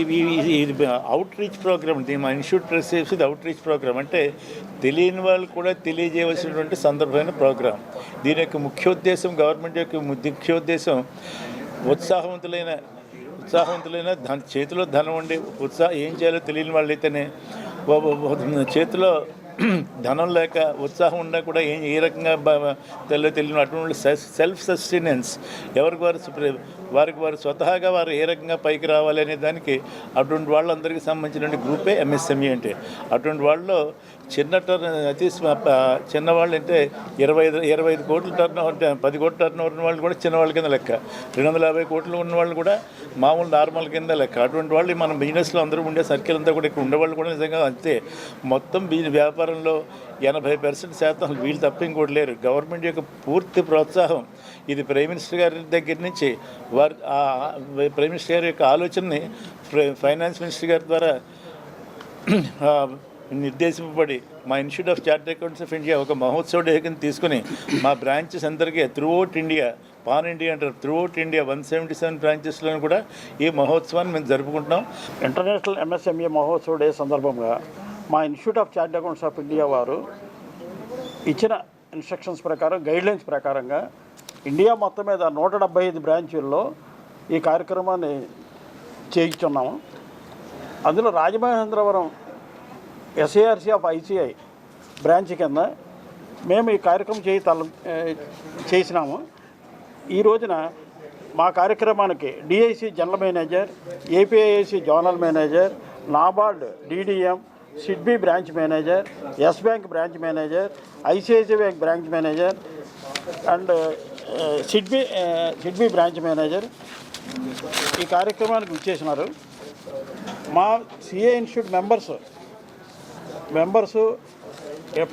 అవుట్ రీచ్ ప్రోగ్రామ్. మా ఇన్స్టిట్యూట్ ప్రెస్ ఇది అవుట్ రీచ్ ప్రోగ్రామ్, అంటే తెలియని వాళ్ళు కూడా తెలియజేయవలసినటువంటి సందర్భమైన ప్రోగ్రామ్. దీని యొక్క ముఖ్యోద్దేశం, గవర్నమెంట్ యొక్క ముఖ్యోద్దేశం ఉత్సాహవంతులైన దాని చేతిలో ధనం ఉండి ఏం చేయాలో తెలియని వాళ్ళైతేనే, చేతిలో ధనం లేక ఉత్సాహం ఉన్నా కూడా ఏ రకంగా తెలియని అటువంటి సెల్ఫ్ సస్టెనెన్స్ వారికి వారు స్వతహాగా వారు ఏ రకంగా పైకి రావాలి అనే దానికి అటువంటి వాళ్ళందరికీ సంబంధించిన గ్రూపే ఎంఎస్ఎంఈ. అంటే అటువంటి వాళ్ళలో చిన్నవాళ్ళు అంటే 25 కోట్ల టర్న్ ఓవర్, 10 కోట్ల టర్న్ ఓవర్ ఉన్న వాళ్ళు కూడా చిన్నవాళ్ళ కింద లెక్క, 250 కోట్లు ఉన్న వాళ్ళు కూడా మామూలు నార్మల్ కింద లెక్క. అటువంటి వాళ్ళు మనం బిజినెస్లో అందరూ ఉండే సర్కిల్ అంతా కూడా ఇక్కడ ఉండేవాళ్ళు కూడా నిజంగా అంతే. మొత్తం వ్యాపారంలో 80% వీళ్ళు తప్ప ఇంకోటి లేరు. గవర్నమెంట్ యొక్క పూర్తి ప్రోత్సాహం ఇది ప్రైమ్ మినిస్టర్ గారి దగ్గర నుంచి ప్రైమ్ మినిస్టర్ గారి యొక్క ఆలోచనని ఫైనాన్స్ మినిస్టర్ గారి ద్వారా నిర్దేశింపబడి మా institute of chartered accounts of India ఒక మహోత్సవ డే కింద తీసుకుని మా బ్రాంచెస్ అందరికీ త్రూఅవుట్ ఇండియా, పాన్ ఇండియా అంటారు, త్రూఅవుట్ ఇండియా 177 బ్రాంచెస్లో కూడా ఈ మహోత్సవాన్ని మేము జరుపుకుంటున్నాం. ఇంటర్నేషనల్ ఎంఎస్ఎంఈ మహోత్సవ డే సందర్భంగా మా institute of chartered accounts of India వారు ఇచ్చిన ఇన్స్ట్రక్షన్స్ ప్రకారం, గైడ్లైన్స్ ప్రకారంగా ఇండియా మొత్తం మీద 175 బ్రాంచీల్లో ఈ కార్యక్రమాన్ని చేయించున్నాము. అందులో Rajamahendravaram SARC of ICI branch కింద మేము ఈ కార్యక్రమం చేసినాము. ఈ రోజున మా కార్యక్రమానికి DIC general manager, APIIC zonal manager, NABARD DDM, SIDBI branch manager, Yes bank branch manager, ICICI bank branch manager and SIDBI branch manager ఈ కార్యక్రమానికి విచ్చేసినారు. మా సిఏ ఇన్స్టిట్యూట్ మెంబర్సు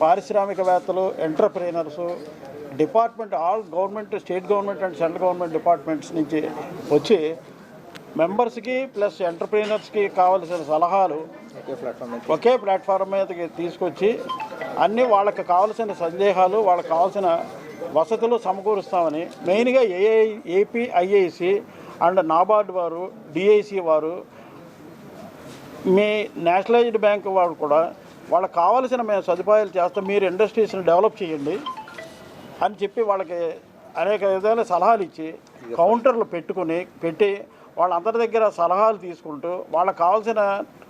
పారిశ్రామికవేత్తలు, entrepreneurs, department, all government, state government and central government departments నుంచి వచ్చి మెంబర్స్కి ప్లస్ ఎంటర్ప్రీనర్స్కి కావాల్సిన సలహాలు ఒకే ప్లాట్ఫామ్ మీదకి తీసుకొచ్చి అన్నీ వాళ్ళకి కావాల్సిన సందేహాలు, వాళ్ళకి కావాల్సిన వసతులు సమకూరుస్తామని మెయిన్గా ఏపీఐఐసి అండ్ నాబార్డ్ వారు, డిఐసి వారు, మీ నేషనలైజ్డ్ బ్యాంక్ వారు కూడా వాళ్ళకి కావాల్సిన మేము సదుపాయాలు చేస్తాం, మీరు ఇండస్ట్రీస్ని డెవలప్ చేయండి అని చెప్పి వాళ్ళకి అనేక విధాల సలహాలు ఇచ్చి కౌంటర్లు పెట్టి వాళ్ళందరి దగ్గర సలహాలు తీసుకుంటూ వాళ్ళకి కావాల్సిన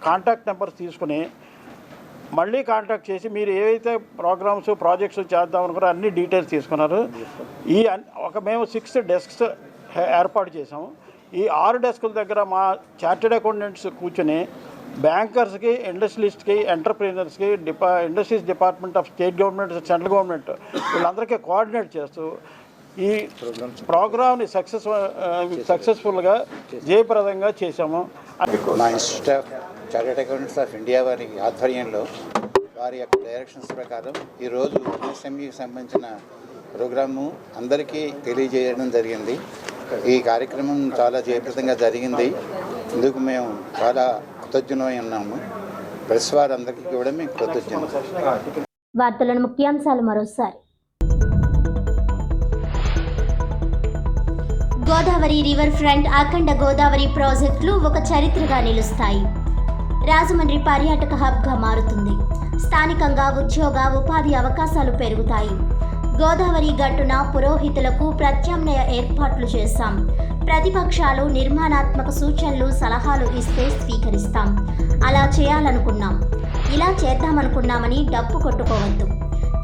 కాంటాక్ట్ నెంబర్స్ తీసుకుని మళ్ళీ కాంటాక్ట్ చేసి మీరు ఏవైతే ప్రోగ్రామ్స్ ప్రాజెక్ట్స్ చేద్దాం అనుకున్నారో అన్ని డీటెయిల్స్ తీసుకున్నారు. మేము 6 డెస్క్స్ ఏర్పాటు చేసాము. ఈ 6 డెస్కుల దగ్గర మా చార్టెడ్ అకౌంటెంట్స్ కూర్చొని బ్యాంకర్స్కి, ఇండస్ట్రియలిస్ట్కి, ఎంటర్ప్రీనర్స్కి, industries department of state government, central government వీళ్ళందరికీ కోఆర్డినేట్ చేస్తూ ఈ ప్రోగ్రామ్ని సక్సెస్ఫుల్గా జయప్రదంగా చేశాము. మా institute of chartered accountants of India వారి ఆధ్వర్యంలో వారి యొక్క డైరెక్షన్స్ ప్రకారం ఈరోజు ఎంఎస్ఎంఈకి సంబంధించిన ప్రోగ్రాము అందరికీ తెలియజేయడం జరిగింది. ఈ కార్యక్రమం చాలా జయప్రదంగా జరిగింది. ఇందుకు మేము చాలా కృతజ్ఞమై ఉన్నాము. ప్రెస్ వారందరికీ కూడా మేము కృతజ్ఞత. వార్తలను ముఖ్యాంశాలు మరోసారి. గోదావరి రివర్ ఫ్రంట్ అఖండ గోదావరి ప్రాజెక్టులు ఒక చరిత్రగా నిలుస్తాయి. రాజమండ్రి పర్యాటక హబ్గా మారుతుంది. స్థానికంగా ఉద్యోగ ఉపాధి అవకాశాలు పెరుగుతాయి. గోదావరి గట్టున పురోహితులకు ప్రత్యామ్నాయ ఏర్పాట్లు చేశాం. ప్రతిపక్షాలు నిర్మాణాత్మక సూచనలు, సలహాలు ఇస్తే స్వీకరిస్తాం. అలా చేయాలనుకున్నాం, ఇలా చేద్దామనుకున్నామని డప్పు కొట్టుకోవద్దు.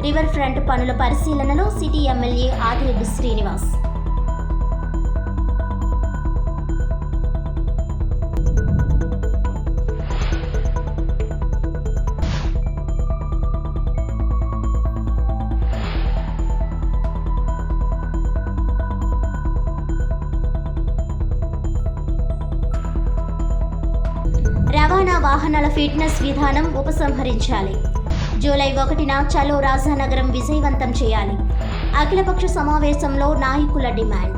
రివర్ ఫ్రంట్ పనుల పరిశీలనలో సిటీ ఎమ్మెల్యే ఆదిరెడ్డి శ్రీనివాస్. రవాణా వాహనాల ఫిట్నెస్ విధానం ఉపసంహరించాలి. జూలై 1న చలో రాజానగరం విజయవంతం చేయాలి. అఖిలపక్ష సమావేశంలో నాయకుల డిమాండ్.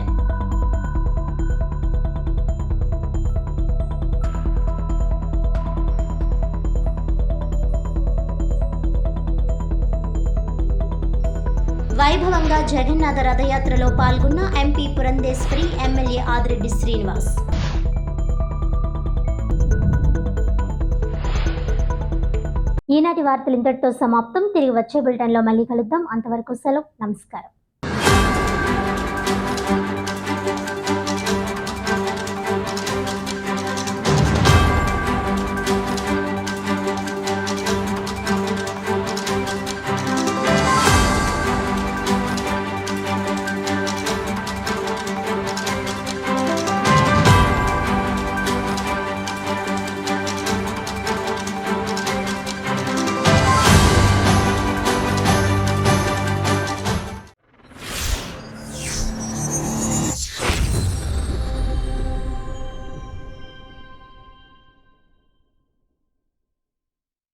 వైభవంగా జగన్నాథ రథయాత్రలో పాల్గొన్న ఎంపీ పురంధేశ్వరి, ఎమ్మెల్యే ఆదిరెడ్డి శ్రీనివాస్. ఈనాటి వార్తలు ఇంతటితో సమాప్తం. తిరిగి వచ్చే బులెటిన్లో మళ్ళీ కలుద్దాం. అంతవరకు సెలవు. నమస్కారం.